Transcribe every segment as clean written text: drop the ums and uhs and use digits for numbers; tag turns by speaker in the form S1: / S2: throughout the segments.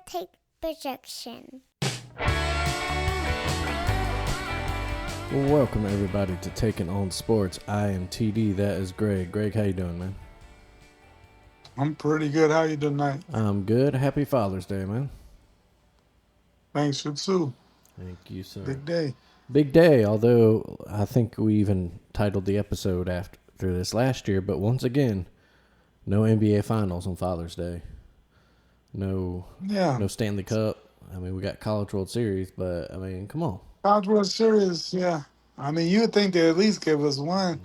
S1: take projection.
S2: Welcome everybody to Taking On Sports. I am TD. That is Greg. Greg, how you doing, man?
S3: I'm pretty good. How you doing tonight?
S2: I'm good. Happy Father's Day, man.
S3: Thanks, you too.
S2: Thank you, sir.
S3: Big day.
S2: Big day, although I think we even titled the episode after this last year, but once again, no NBA Finals on Father's Day. No Stanley Cup. I mean, we got College World Series, but, I mean, come on.
S3: College World Series, yeah. I mean, you would think they at least give us one.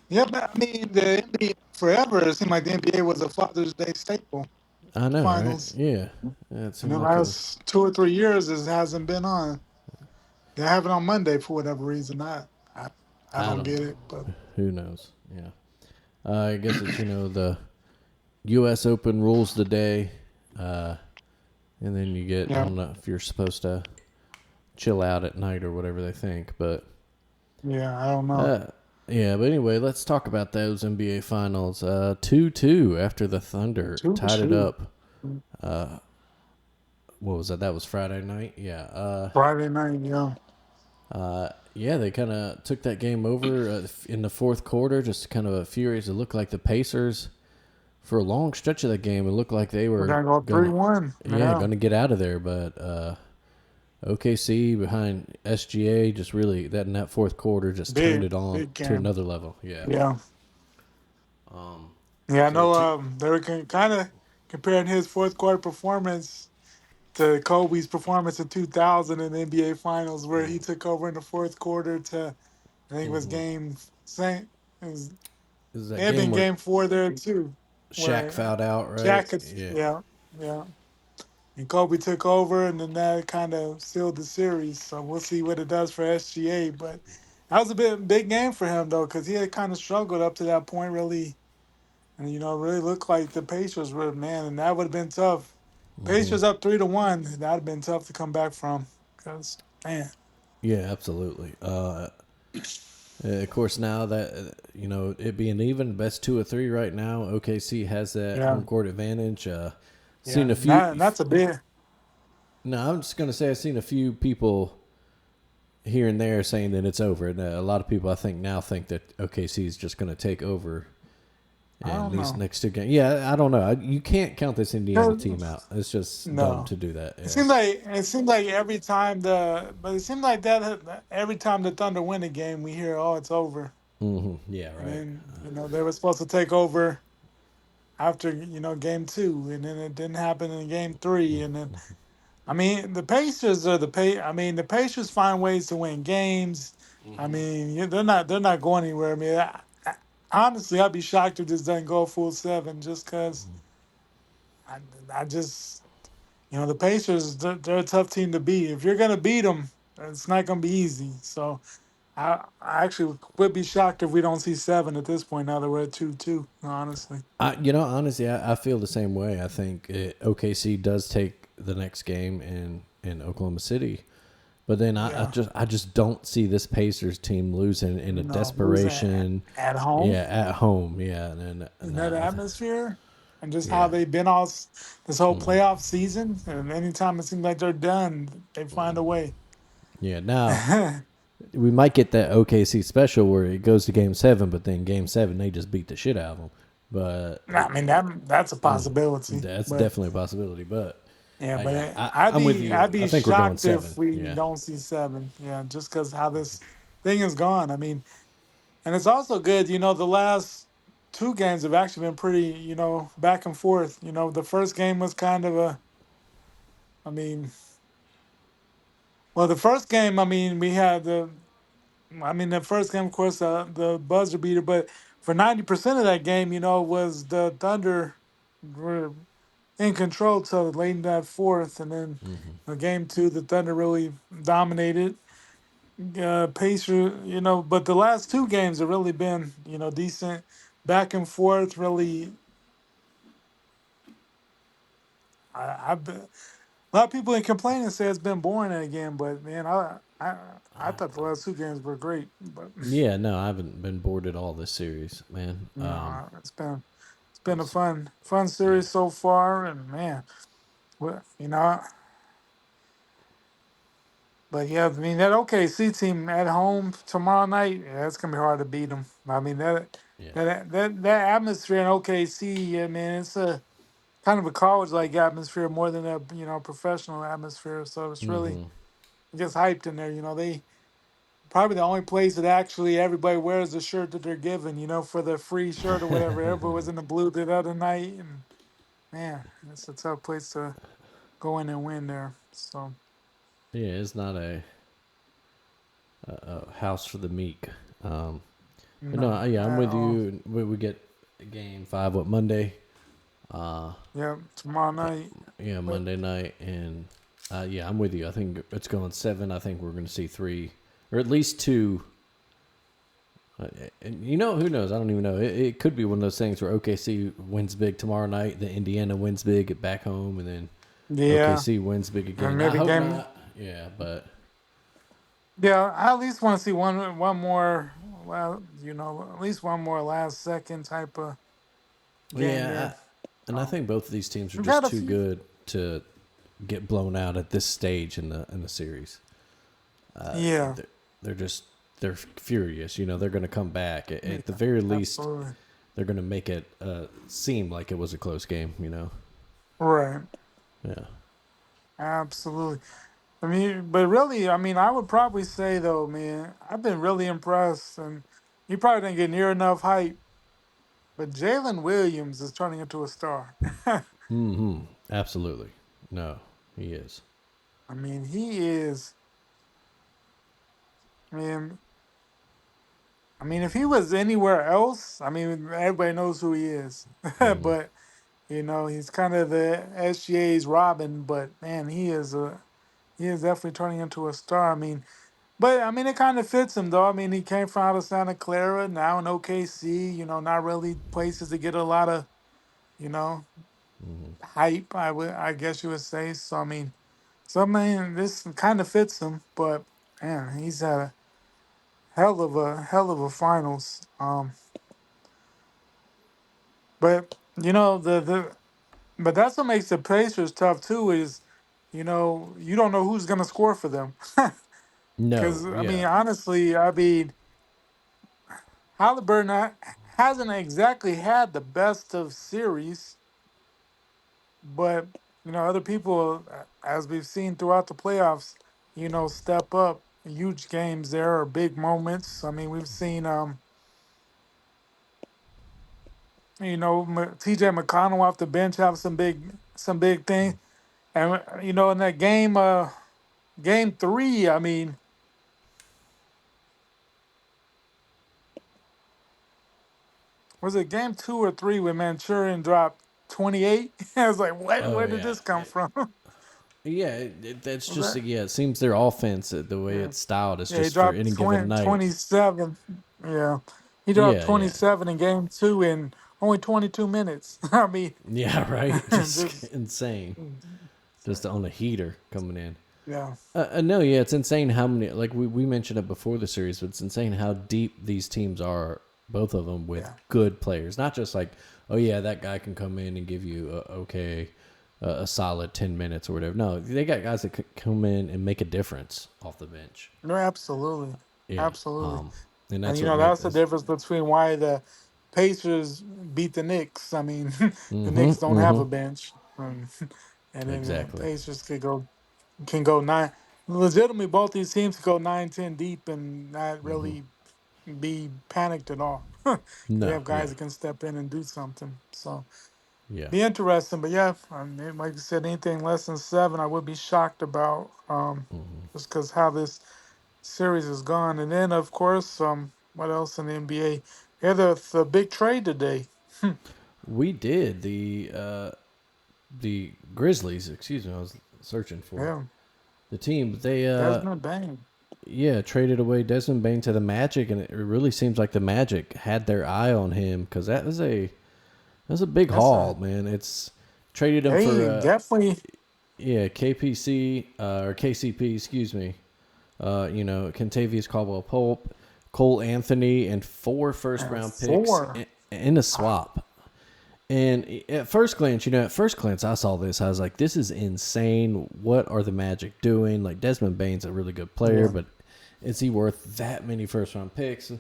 S3: Yeah, but I mean, the NBA forever, it seemed like the NBA was a Father's Day staple.
S2: I know, right?
S3: Finals.
S2: Yeah. It
S3: And
S2: seemed
S3: the
S2: like it was.
S3: last 2 or 3 years, it hasn't been on. They have it on Monday for whatever reason. I
S2: I
S3: don't
S2: don't
S3: get
S2: know.
S3: it, but
S2: Who knows? Yeah. I guess it's, the U.S. Open rules the day, and then you get, I
S3: yeah,
S2: don't know if you're supposed to chill out at night or whatever they think, but
S3: yeah, I don't know.
S2: yeah, but anyway, let's talk about those NBA Finals. 2-2 after the Thunder
S3: Two,
S2: tied it
S3: two.
S2: up. What was that? That was Friday night? Yeah.
S3: Friday night, yeah.
S2: Yeah, they kind of took that game over in the fourth quarter, just kind of a furious. It looked like the Pacers, for a long stretch of the game, it looked like they
S3: We're
S2: were
S3: going to go
S2: going
S3: 3-1.
S2: to
S3: Yeah.
S2: get out of there, but OKC behind SGA just really, that in that fourth quarter just turned it on
S3: Big
S2: to
S3: game.
S2: another level. Yeah.
S3: Yeah. Yeah, I
S2: So
S3: know they were kind of comparing his fourth quarter performance to Kobe's performance in 2000 in the NBA Finals, where he took over in the fourth quarter to, I think it was it was,
S2: This is
S3: may
S2: that
S3: have
S2: game
S3: been
S2: where
S3: game 4 there too,
S2: Shaq
S3: where
S2: fouled out, right?
S3: Shaq,
S2: Yeah.
S3: yeah. And Kobe took over, and then that kind of sealed the series. So we'll see what it does for SGA. But that was a big game for him, though, because he had kind of struggled up to that point, really. And, really looked like the Pacers were, man, and that would have been tough. Pacers up 3-1, that would have been tough to come back from. Because, man.
S2: Yeah, absolutely. Of course, now that, it being even, best 2 or 3 right now, OKC has that
S3: Yeah.
S2: home court advantage.
S3: Yeah.
S2: Seen a few.
S3: That's a big.
S2: No, I'm just going to say I've seen a few people here and there saying that it's over. And a lot of people, I think, now think that OKC is just going to take over
S3: I
S2: in
S3: don't
S2: these
S3: know.
S2: next 2 games. Yeah, I don't know. You can't count this Indiana team out. It's just dumb
S3: No.
S2: to do that.
S3: It
S2: Yeah.
S3: seemed like every time it seemed like that every time the Thunder win a game, we hear, oh, it's over.
S2: Yeah,
S3: And
S2: right.
S3: then, they were supposed to take over after, game 2, and then it didn't happen in game 3. And then, I mean, the Pacers are I mean, the Pacers find ways to win games. I mean, they're not going anywhere. I mean, honestly, I'd be shocked if this doesn't go full 7, just because I just, the Pacers, they're a tough team to beat. If you're gonna beat them, it's not gonna be easy. So I actually would be shocked if we don't see 7 at this point. Now that we're at 2-2, honestly.
S2: Honestly, I feel the same way. I think OKC does take the next game in Oklahoma City, but then
S3: Yeah.
S2: I just don't see this Pacers team losing in a
S3: No, losing
S2: desperation.
S3: at home
S2: Yeah, at home. Yeah, and
S3: in that atmosphere, and just how
S2: yeah,
S3: they've been this whole playoff season. And anytime it seems like they're done, they find a way.
S2: yeah. Now we might get that OKC special where it goes to Game 7, but then Game 7 they just beat the shit out of them. But
S3: I mean that's a possibility.
S2: that's
S3: But
S2: definitely a possibility. But
S3: yeah, but
S2: yeah,
S3: I'd
S2: I'm with
S3: be
S2: you.
S3: I'd
S2: I
S3: be
S2: think we're going
S3: shocked
S2: 7.
S3: if we
S2: Yeah.
S3: don't see 7. Yeah, just because how this thing is gone. I mean, and it's also good. The last 2 games have actually been pretty. Back and forth. The first game was kind of I mean, well, the first game. I mean, we had the first game, of course, the buzzer beater. But for 90% of that game, was the Thunder were in control till late in that fourth, and then game 2, the Thunder really dominated. Pacer, but the last 2 games have really been, decent, back and forth. Really, I've been a lot of people in complaining say it's been boring again, but man, I thought the last 2 games were great, but
S2: Yeah, no, I haven't been bored at all this series, man.
S3: no, it's been a fun
S2: Yeah.
S3: series so far, and man. well, but yeah, I mean that OKC team at home tomorrow night, yeah, it's gonna be hard to beat them. I mean
S2: Yeah.
S3: that atmosphere in OKC, yeah, man, it's a kind of a college like atmosphere more than a professional atmosphere. So it's really
S2: Mm-hmm.
S3: it gets hyped in there. They probably the only place that actually everybody wears the shirt that they're given, for the free shirt or whatever. Everybody was in the blue the other night, and man, it's a tough place to go in and win there. So
S2: Yeah, it's not a house for the meek. But no,
S3: no,
S2: yeah, I'm with
S3: oh
S2: you. We get game 5 what Monday. Uh,
S3: yeah, tomorrow night.
S2: yeah,
S3: But
S2: Monday night, and yeah, I'm with you. I think it's going 7. I think we're going to see 3, or at least 2. And who knows? I don't even know. It could be one of those things where OKC wins big tomorrow night, then Indiana wins big at back home, and then
S3: yeah,
S2: OKC wins big
S3: and
S2: again. I
S3: maybe
S2: hope
S3: game.
S2: not. Yeah, but
S3: Yeah, I at least want to see one more. Well, at least one more last second type of game
S2: yeah,
S3: there.
S2: and I
S3: Um,
S2: think both of these teams are
S3: we've
S2: just
S3: had a
S2: too
S3: few.
S2: good to get blown out at this stage in the series. Uh,
S3: Yeah,
S2: they're, they're furious. They're going to come back.
S3: yeah,
S2: At the very least,
S3: absolutely.
S2: they're going to make it seem like it was a close game.
S3: Right,
S2: Yeah.
S3: absolutely. I mean, but really, I mean, I would probably say though, man, I've been really impressed, and you probably didn't get near enough hype. But Jalen Williams is turning into a star.
S2: Mm-hmm. Absolutely. No, he is.
S3: I mean, he is. I mean, if he was anywhere else, I mean, everybody knows who he is.
S2: Mm-hmm.
S3: But he's kind of the SGA's Robin. But man, he is definitely turning into a star. I mean, but I mean, it kind of fits him though. I mean, he came from out of Santa Clara, now in OKC. Not really places to get a lot of you know hype. I guess you would say. So I mean, this kind of fits him. But man, he's had a hell of a finals. But but that's what makes the Pacers tough too. Is you don't know who's gonna score for them.
S2: No,
S3: Because I
S2: yeah.
S3: mean, honestly, I mean, Halliburton hasn't exactly had the best of series, but other people, as we've seen throughout the playoffs, step up huge games there or big moments. I mean, we've seen T.J. McConnell off the bench have some big things, and in that game 3, I mean. Was it game 2 or 3 when Manchurian dropped 28? I was like, what?
S2: Oh,
S3: Where did
S2: yeah.
S3: this come from?
S2: Yeah, that's
S3: Was
S2: just,
S3: that?
S2: yeah, it seems their offense, the way
S3: Yeah.
S2: it's styled, is
S3: Yeah, he
S2: just for
S3: dropped
S2: any given night.
S3: 27. Yeah. He dropped
S2: Yeah, yeah.
S3: 27 in game 2 in only 22 minutes. I mean,
S2: Yeah, right? Just
S3: just,
S2: insane. Just on a heater coming in.
S3: yeah,
S2: No, yeah, it's insane how many, like we mentioned it before the series, but it's insane how deep these teams are, both of them, with
S3: yeah.
S2: good players. Not just like, oh, yeah, that guy can come in and give you a solid 10 minutes or whatever. No, they got guys that could come in and make a difference off the bench.
S3: No, absolutely.
S2: Yeah.
S3: Absolutely.
S2: And
S3: And,
S2: that's what makes
S3: that's the
S2: this.
S3: difference between why the Pacers beat the Knicks. I mean, the
S2: Mm-hmm.
S3: Knicks don't have
S2: Mm-hmm.
S3: a bench. And then
S2: Exactly.
S3: Pacers can go nine. Legitimately, both these teams could go 9, 10 deep and not
S2: Mm-hmm.
S3: really be panicked at all. 'Cause they
S2: No,
S3: have
S2: yeah.
S3: guys that can step in and do something. So
S2: Yeah.
S3: be interesting. But yeah, I mean, like you said, anything less than 7, I would be shocked about. Just because how this series is gone. And then of course, what else in the NBA? Yeah, the big trade today.
S2: We did the Grizzlies, excuse me, I was searching for
S3: Yeah,
S2: the team. They
S3: Desmond Bain.
S2: yeah, traded away Desmond Bain to the Magic, and it really seems like the Magic had their eye on him, because that was a big
S3: That's
S2: haul,
S3: a
S2: man. It's traded him for
S3: They definitely.
S2: yeah, KPC or KCP, excuse me. Kentavious Caldwell Pope, Cole Anthony, and 4 first round picks
S3: Four.
S2: in a swap. And at first glance, I saw this. I was like, this is insane. What are the Magic doing? Like, Desmond Bane's a really good player,
S3: Yeah.
S2: but is he worth that many first round picks?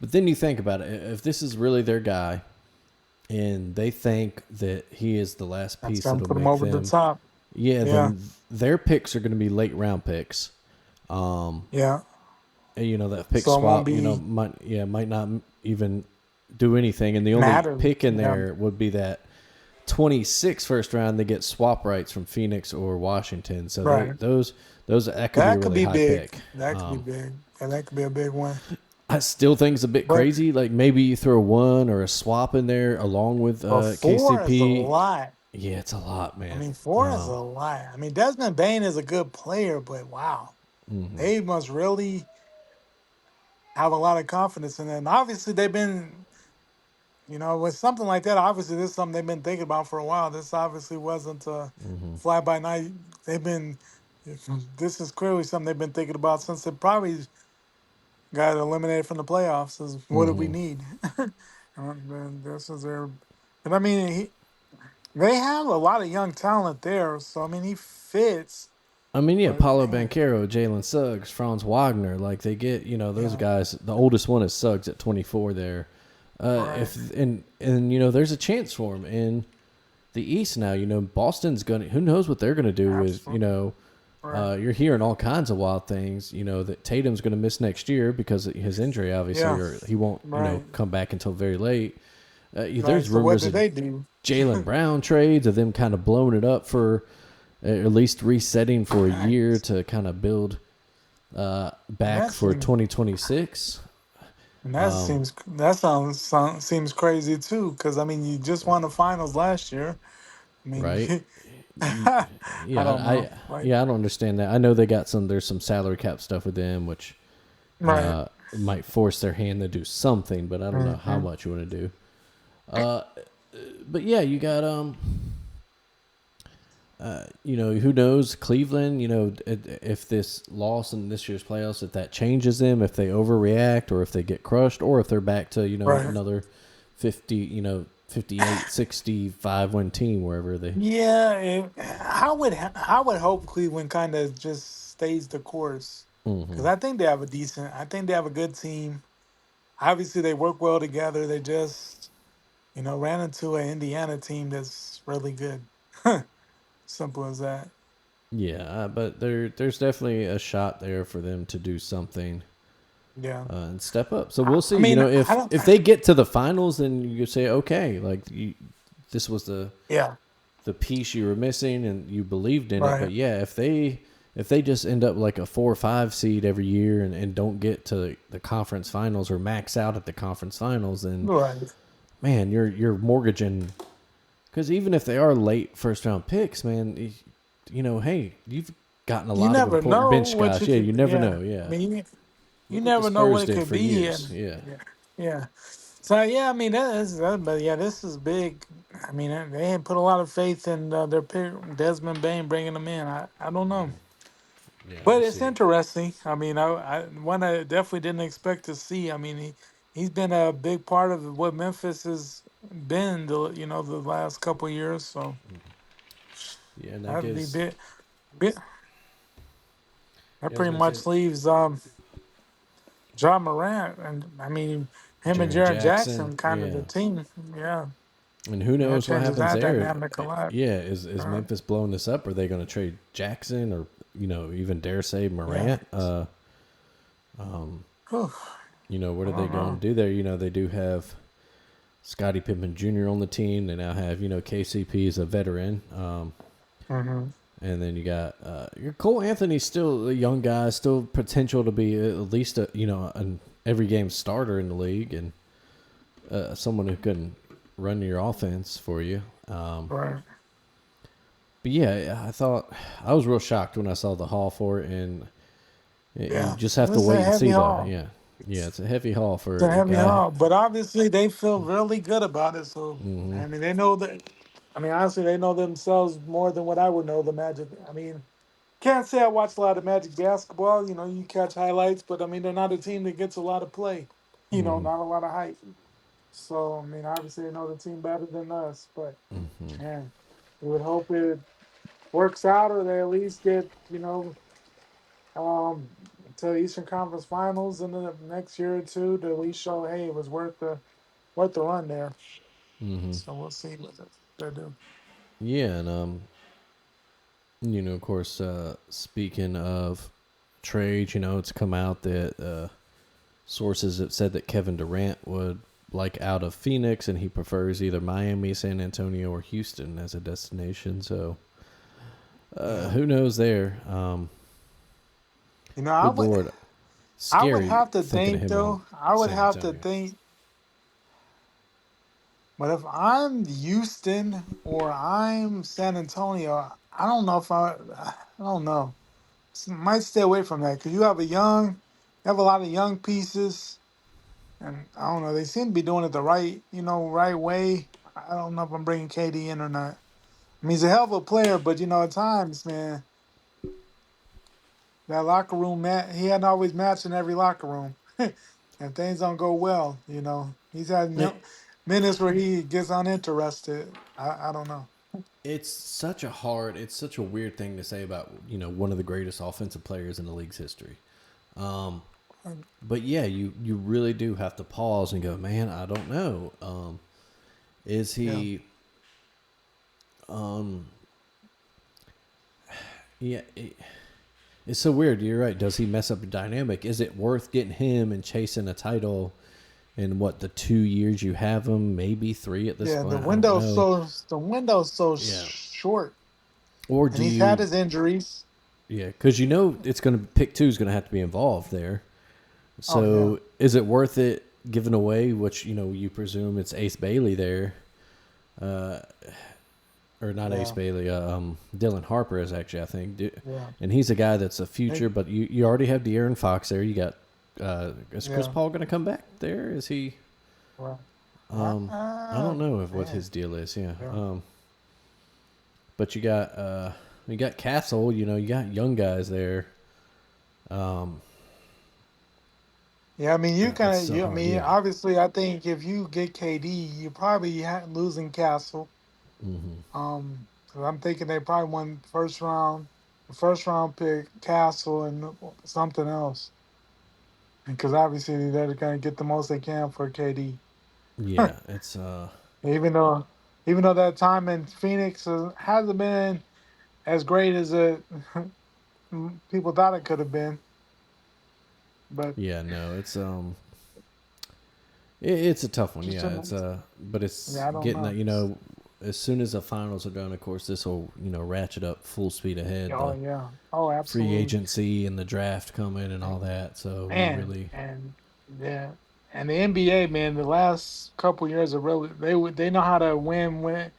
S2: But then you think about it. If this is really their guy and they think that he is the last
S3: That's
S2: piece
S3: gonna
S2: that'll
S3: put them
S2: make
S3: over the
S2: them,
S3: top.
S2: yeah,
S3: Yeah.
S2: then their picks are going to be late round picks.
S3: Yeah.
S2: That pick
S3: So it won't
S2: swap,
S3: be
S2: might not even do anything. And the only
S3: matter.
S2: pick in
S3: Yeah.
S2: there would be that 26 first round. They get swap rights from Phoenix or Washington. So
S3: Right.
S2: that could be a
S3: That could
S2: really
S3: be
S2: high
S3: big.
S2: pick.
S3: That could be big. And that could be a big one.
S2: I still think it's a bit
S3: But
S2: crazy. Like, maybe you throw one or a swap in there along with
S3: four is a
S2: KCP.
S3: lot.
S2: Yeah, it's a lot,
S3: I
S2: man.
S3: mean, four is a lot. I mean, Desmond Bain is a good player, but wow, they must really have a lot of confidence in them. Obviously, they've been, with something like that. Obviously, this is something they've been thinking about for a while. This obviously wasn't a fly by night. They've been. This is clearly something they've been thinking about since they probably got eliminated from the playoffs. Is what do we need? And this is their. But I mean, they have a lot of young talent there, so I mean, he fits.
S2: I mean, yeah,
S3: But
S2: Paulo
S3: man,
S2: Banchero, Jalen Suggs, Franz Wagner, like they get, those
S3: yeah,
S2: guys. The oldest one is Suggs at 24 there.
S3: right,
S2: If and there's a chance for him in the East now. Boston's gonna. Who knows what they're gonna do with
S3: absolutely, right,
S2: You're hearing all kinds of wild things. That Tatum's gonna miss next year because of his injury, obviously,
S3: yeah,
S2: or he won't
S3: right,
S2: come back until very late.
S3: right.
S2: There's
S3: So what
S2: rumors
S3: did
S2: of
S3: they do?
S2: Jalen Brown trades of them kind of blowing it up for at least resetting for a year
S3: Facts.
S2: to kind of build
S3: And
S2: back for 2026.
S3: seems crazy too. Because I mean, you just won the finals last year. I mean,
S2: Right?
S3: I
S2: Yeah,
S3: don't know. Like,
S2: I don't understand that. I know they got there's some salary cap stuff with them, which
S3: right.
S2: might force their hand to do something, but I don't know how
S3: Hmm.
S2: much you want to do. Uh, but yeah, you got who knows? Cleveland, if this loss in this year's playoffs, if that changes them, if they overreact, or if they get crushed, or if they're back to
S3: Right.
S2: another 50, 58, 65 win team wherever they.
S3: Yeah. I would hope Cleveland kind of just stays the course because I think they have a decent. I think they have a good team. Obviously, they work well together. They just ran into an Indiana team that's really good. Simple as that.
S2: Yeah, but there's definitely a shot there for them to do something
S3: Yeah.
S2: and step up. So
S3: I,
S2: we'll
S3: I
S2: see.
S3: mean, I don't.
S2: If they get to the finals, then you say, okay, like this was
S3: Yeah.
S2: the piece you were missing, and you believed in it. But
S3: Right.
S2: yeah, if they just end up like a 4 or 5 seed every year and don't get to the conference finals or max out at the conference finals, then
S3: Right.
S2: man, you're mortgaging. Because even if they are late first round picks, man, hey, you've gotten a
S3: You
S2: lot of
S3: never
S2: important
S3: know
S2: bench
S3: what
S2: guys.
S3: you
S2: Yeah, you
S3: could.
S2: never
S3: Yeah.
S2: know.
S3: I
S2: Yeah,
S3: mean, you
S2: look what the
S3: never know what
S2: Spurs
S3: it
S2: did
S3: could
S2: for
S3: be.
S2: years.
S3: And
S2: Yeah.
S3: yeah. Yeah. So yeah, I mean but yeah, this is big. I mean, they had put a lot of faith in their pick, Desmond Bain, bringing them in. I don't know,
S2: Yeah,
S3: but
S2: we'll
S3: it's
S2: see.
S3: interesting. I mean, I one I definitely didn't expect to see. I mean, he's been a big part of what Memphis has been the last couple of years. So
S2: Yeah, and that
S3: that'd be
S2: gives.
S3: bit that
S2: Yeah, I was
S3: pretty
S2: gonna say
S3: much leaves John Morant, and I mean him and
S2: Jaron
S3: Jared
S2: Jackson.
S3: Jackson, kind of
S2: Yeah,
S3: the team. Yeah,
S2: and who
S3: that
S2: knows what
S3: changes
S2: happens
S3: that
S2: there?
S3: dynamic a lot.
S2: Yeah, is
S3: Uh,
S2: Memphis blowing this up? Are they going to trade Jackson or even dare say
S3: yeah.
S2: Morant?
S3: Whew,
S2: What
S3: I
S2: are they
S3: don't
S2: going to
S3: know.
S2: do there? They do have Scottie Pippen Jr. on the team. They now have KCP as a veteran.
S3: Hmm.
S2: And then you got your Cole Anthony's still a young guy, still potential to be at least an every game starter in the league, and someone who can run your offense for you.
S3: Right.
S2: But yeah, I thought I was real shocked when I saw the haul for it, and you
S3: Yeah.
S2: just have to
S3: It's a
S2: wait and
S3: heavy
S2: see though.
S3: haul.
S2: Yeah, yeah, it's a heavy haul
S3: It's
S2: for
S3: a
S2: a
S3: heavy
S2: guy.
S3: haul. But obviously they feel really good about it. So I mean they know that I mean honestly they know themselves more than what I would know the Magic. I mean, can't say I watch a lot of Magic basketball. You catch highlights, but I mean they're not a team that gets a lot of play. Not a lot of hype. So I mean, obviously they know the team better than us, but
S2: Mm-hmm.
S3: man, we would hope it works out, or they at least get um to the Eastern Conference Finals in the next year or two to at least show, hey, it was worth the run there.
S2: Mm-hmm.
S3: So we'll see what they do.
S2: Yeah, and of course, speaking of trade, it's come out that sources have said that Kevin Durant would like out of Phoenix, and he prefers either Miami, San Antonio, or Houston as a destination. So,
S3: Yeah.
S2: who knows there?
S3: You know, I
S2: Good
S3: would
S2: Lord,
S3: I would
S2: scary
S3: have to
S2: thinking of
S3: think
S2: him on
S3: though. I would
S2: San
S3: have to
S2: Antonio.
S3: think. But if I'm Houston or I'm San Antonio, I don't know if I don't know. Might stay away from that because you have a lot of young pieces, and I don't know. They seem to be doing it the right way. I don't know if I'm bringing KD in or not. I mean, he's a hell of a player, but at times, man, that locker room, he hadn't always matched in every locker room, and things don't go well. He's had
S2: It,
S3: minutes where he gets uninterested. I don't know.
S2: it's such a weird thing to say about one of the greatest offensive players in the league's history. Um, but yeah, you really do have to pause and go, man, I don't know. Is
S3: Yeah.
S2: he? Um, yeah, it's so weird. You're right. Does he mess up the dynamic? Is it worth getting him and chasing a title in what the 2 years you have him? Maybe three at this
S3: Yeah,
S2: point. I don't know.
S3: the window's so
S2: Yeah.
S3: short,
S2: Or
S3: and
S2: do
S3: he's had
S2: you?
S3: his injuries.
S2: Yeah, because it's going to pick two is going to have to be involved there.
S3: Oh yeah,
S2: So is it worth it giving away? Which you presume it's Ace Bailey there, uh, or not Ace
S3: yeah,
S2: Bailey? Dylan Harper is actually I think,
S3: yeah,
S2: and he's a guy that's a
S3: Hey,
S2: future. But you already have De'Aaron Fox there. You got is Chris
S3: yeah.
S2: Paul going to come back there? Is he?
S3: Well,
S2: I don't know what
S3: man,
S2: his deal is. Yeah.
S3: yeah,
S2: But you got Castle. You got young guys there. Um,
S3: yeah. I mean,
S2: it's so
S3: I
S2: hard.
S3: mean,
S2: Yeah.
S3: obviously, I think if you get KD, you probably losing Castle.
S2: Mm-hmm.
S3: 'Cause I'm thinking they probably won first round pick Castle and something else, because obviously they're gonna get the most they can for KD.
S2: Yeah. It's
S3: Even though, that time in Phoenix hasn't been as great as it people thought it could have been, but
S2: Yeah, no, it's a tough one.
S3: just
S2: Yeah, it's but it's
S3: yeah, I don't
S2: getting
S3: know.
S2: that. As soon as the finals are done, of course, this will ratchet up full speed ahead.
S3: Oh
S2: The
S3: yeah, oh
S2: free
S3: absolutely,
S2: agency and the draft coming and all that. So you
S3: man,
S2: really,
S3: and yeah, and the NBA, man, the last couple years are really they know how to win when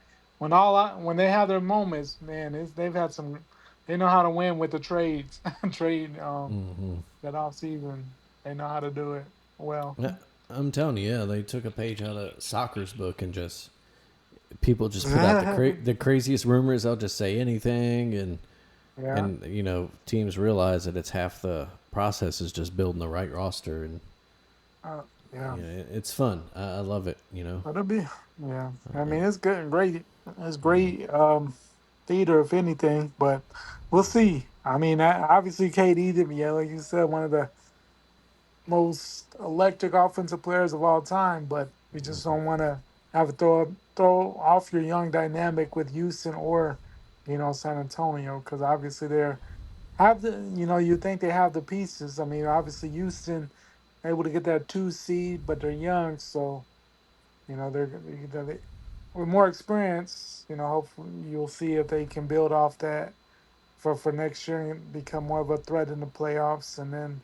S3: they have their moments, man. They've had some, they know how to win with the trades, trade
S2: hmm
S3: that off season. They know how to do it well.
S2: yeah, I'm telling you, yeah, they took a page out of soccer's book and just people just put out the craziest rumors. They'll just say anything, and
S3: Yeah.
S2: and teams realize that it's half the process is just building the right roster, and
S3: Yeah.
S2: it's fun. I love it.
S3: But it'll be, yeah. I
S2: And
S3: mean, it's good and great. It's great theater, if anything, but we'll see. I mean, obviously, KD did, yeah, like you said, one of the most electric offensive players of all time, but we just don't want to have a throw off your young dynamic with Houston or, San Antonio, because obviously you think they have the pieces. I mean, obviously, Houston able to get that 2 seed, but they're young, so. They with more experience, hopefully you'll see if they can build off that for next year and become more of a threat in the playoffs. And then,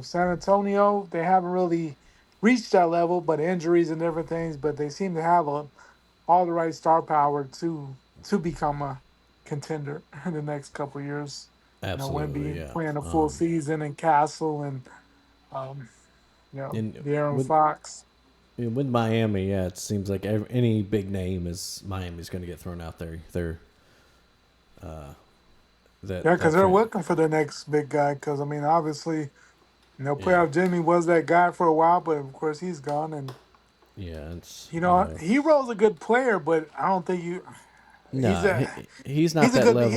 S3: San Antonio, they haven't really reached that level, but injuries and different things, but they seem to have all the right star power to become a contender in the next couple of years.
S2: absolutely,
S3: Wemby
S2: yeah.
S3: playing a full season and Castle and um,
S2: And
S3: De'Aaron Fox.
S2: with Miami, yeah, it seems like any big name is Miami's going to get thrown out there. Uh,
S3: Yeah, because
S2: that
S3: they're
S2: front,
S3: looking for the next big guy. Because I mean, obviously,
S2: yeah,
S3: playoff Jimmy was that guy for a while, but of course he's gone, and
S2: Yeah, it's
S3: Hero's a good player, but I don't think you. He's
S2: no,
S3: a
S2: he's not
S3: he's a
S2: that
S3: good
S2: level.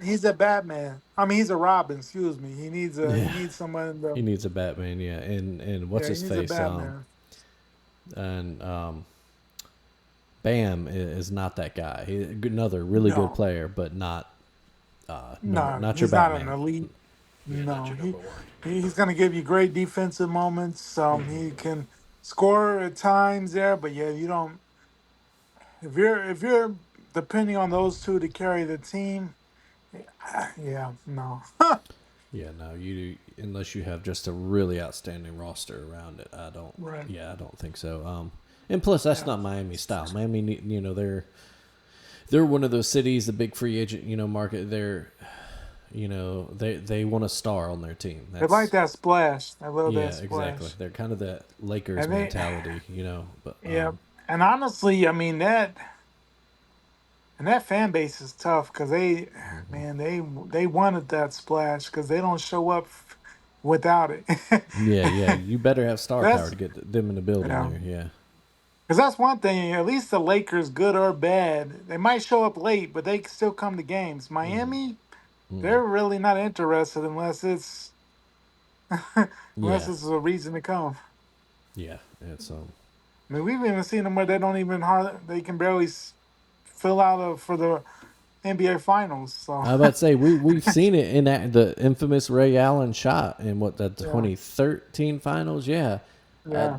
S3: he's a Batman. I mean, he's a Robin. Excuse me. He
S2: Yeah,
S3: needs someone in
S2: he
S3: the
S2: needs a Batman. Yeah, and what's
S3: yeah. He
S2: his
S3: needs a
S2: face?
S3: Batman.
S2: And Bam is not that guy. He's another really good
S3: No,
S2: player, but not
S3: no,
S2: not your
S3: he's not an
S2: Batman.
S3: elite.
S2: Yeah, not
S3: No,
S2: your number one.
S3: he's going to give you great defensive moments. He can score at times there, but yeah, you don't. If you're depending on those two to carry the team, yeah, no,
S2: Yeah, no, you unless you have just a really outstanding roster around it. I don't.
S3: right,
S2: Yeah, I don't think so. And plus, that's
S3: yeah,
S2: not Miami style. Miami, they're one of those cities, the big free agent, market. They want a star on their team.
S3: they like
S2: That's
S3: that splash. I love that
S2: yeah, exactly.
S3: splash,
S2: They're kind of that Lakers
S3: and they,
S2: mentality, But
S3: yeah, and honestly, I mean that fan base is tough because man, they wanted that splash because they don't show up without it.
S2: yeah, you better have star power
S3: That's
S2: to get them in the building
S3: yeah.
S2: there. Yeah,
S3: Because that's one thing. At least the Lakers, good or bad, they might show up late, but they can still come to games. Miami, they're really not interested unless it's unless
S2: yeah,
S3: it's a reason to come.
S2: yeah. It's
S3: I mean, we've even seen them where they don't even hardly they can barely fill out for the NBA Finals. So
S2: I about to say we've seen it in the infamous Ray Allen shot in the
S3: yeah,
S2: 2013 finals. Yeah,
S3: yeah,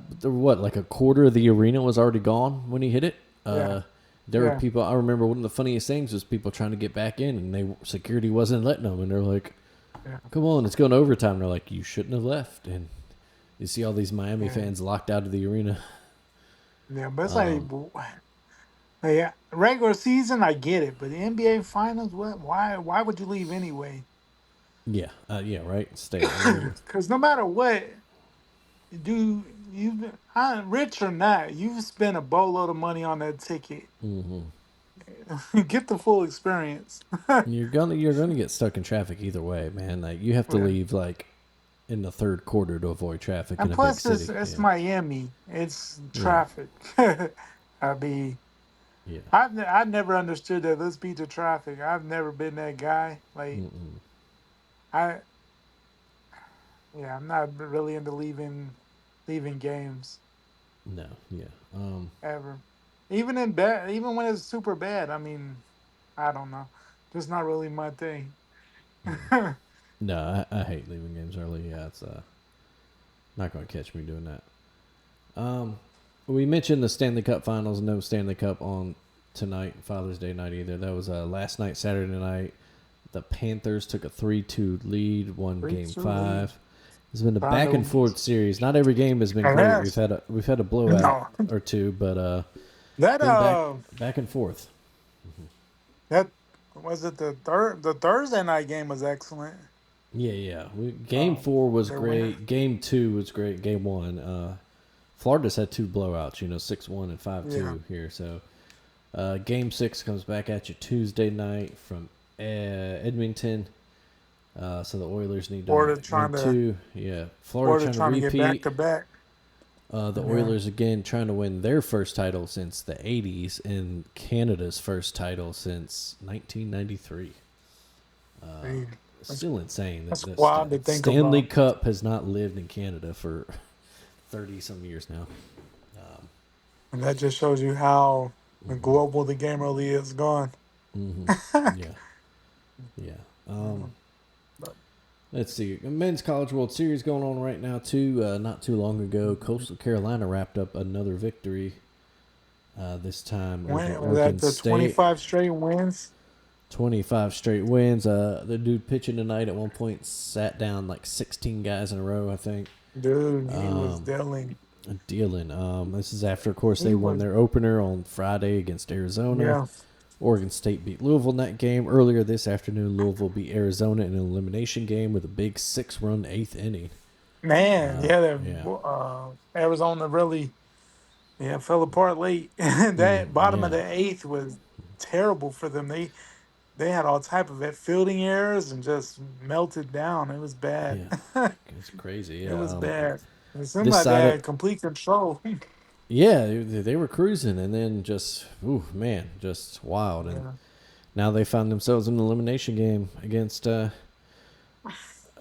S2: like a quarter of the arena was already gone when he hit it.
S3: yeah,
S2: There were
S3: yeah,
S2: people. I remember one of the funniest things was people trying to get back in, and security wasn't letting them, and they're like,
S3: yeah,
S2: "Come on, it's going to overtime." And they're like, "You shouldn't have left." And you see all these Miami
S3: yeah.
S2: fans locked out of the arena.
S3: Yeah, but it's like, yeah, regular season, I get it, but the NBA Finals, what? Why would you leave anyway?
S2: Yeah, yeah, right. Stay. I mean,
S3: Because no matter what, do you rich or not, you've spent a boatload of money on that ticket. Get the full experience.
S2: you're gonna get stuck in traffic either way, man. Like you have to
S3: Yeah.
S2: leave like in the third quarter to avoid traffic in
S3: And
S2: a big
S3: plus,
S2: city.
S3: it's
S2: Yeah,
S3: Miami. It's
S2: yeah,
S3: traffic. I mean,
S2: yeah,
S3: I've never understood that. Let's beat the traffic. I've never been that guy. Like I yeah, I'm not really into leaving games
S2: no, yeah,
S3: ever. Even in bad, even when it's super bad. I mean, I don't know. Just not really my thing.
S2: no. I hate leaving games early. Yeah, it's not gonna catch me doing that. We mentioned the Stanley Cup Finals. No Stanley Cup on tonight, Father's Day night either. That was last night, Saturday night. The Panthers took a 3-2 lead, won
S3: Three,
S2: Game
S3: two lead.
S2: 5. It's been a
S3: Trying
S2: back and
S3: to
S2: forth series. Not every game has been great.
S3: harass.
S2: We've had a blowout
S3: No,
S2: or two, but
S3: that
S2: been back and forth.
S3: that was it. The Thursday night game was excellent.
S2: Yeah, yeah. Game 4 was
S3: Their winner.
S2: great. Game 2 was great. Game 1, Florida's had two blowouts. 6-1 and
S3: Yeah.
S2: 5-2 here. So Game 6 comes back at you Tuesday night from Edmonton. So the Oilers need to
S3: Florida
S2: win
S3: trying to
S2: two. Yeah, Florida trying to
S3: get back
S2: repeat.
S3: to back.
S2: The
S3: Yeah.
S2: Oilers again trying to win their first title since the 80s and Canada's first title since 1993.
S3: Hey,
S2: Still insane that
S3: that's
S2: the
S3: wild to think
S2: Stanley
S3: about.
S2: Cup has not lived in Canada for 30 some years now.
S3: And that just shows you how global the game really is gone.
S2: Yeah, yeah.
S3: Mhm. But
S2: Let's see. Men's College World Series going on right now too. Not too long ago, Coastal Carolina wrapped up another victory. This time over
S3: when was that
S2: Oregon
S3: the
S2: State.
S3: 25 straight wins?
S2: 25 straight wins. The dude pitching tonight at one point sat down like 16 guys in a row, I think.
S3: Dude, he was dealing.
S2: Dealing. This is after, of course,
S3: He
S2: they won
S3: was,
S2: their opener on Friday against Arizona.
S3: yeah.
S2: Oregon State beat Louisville in that game. Earlier this afternoon, Louisville beat Arizona in an elimination game with a big 6-run eighth inning.
S3: Man, yeah,
S2: Yeah.
S3: Arizona really fell apart late. That bottom of
S2: Yeah.
S3: the eighth was terrible for them. They had all type of fielding errors and just melted down. It was bad.
S2: Yeah. It's crazy.
S3: It
S2: Yeah.
S3: was bad. It seemed
S2: This
S3: like they
S2: side of
S3: had complete control.
S2: Yeah, they were cruising, and then just, ooh, man, just wild. And
S3: Yeah,
S2: now they found themselves in an elimination game against, or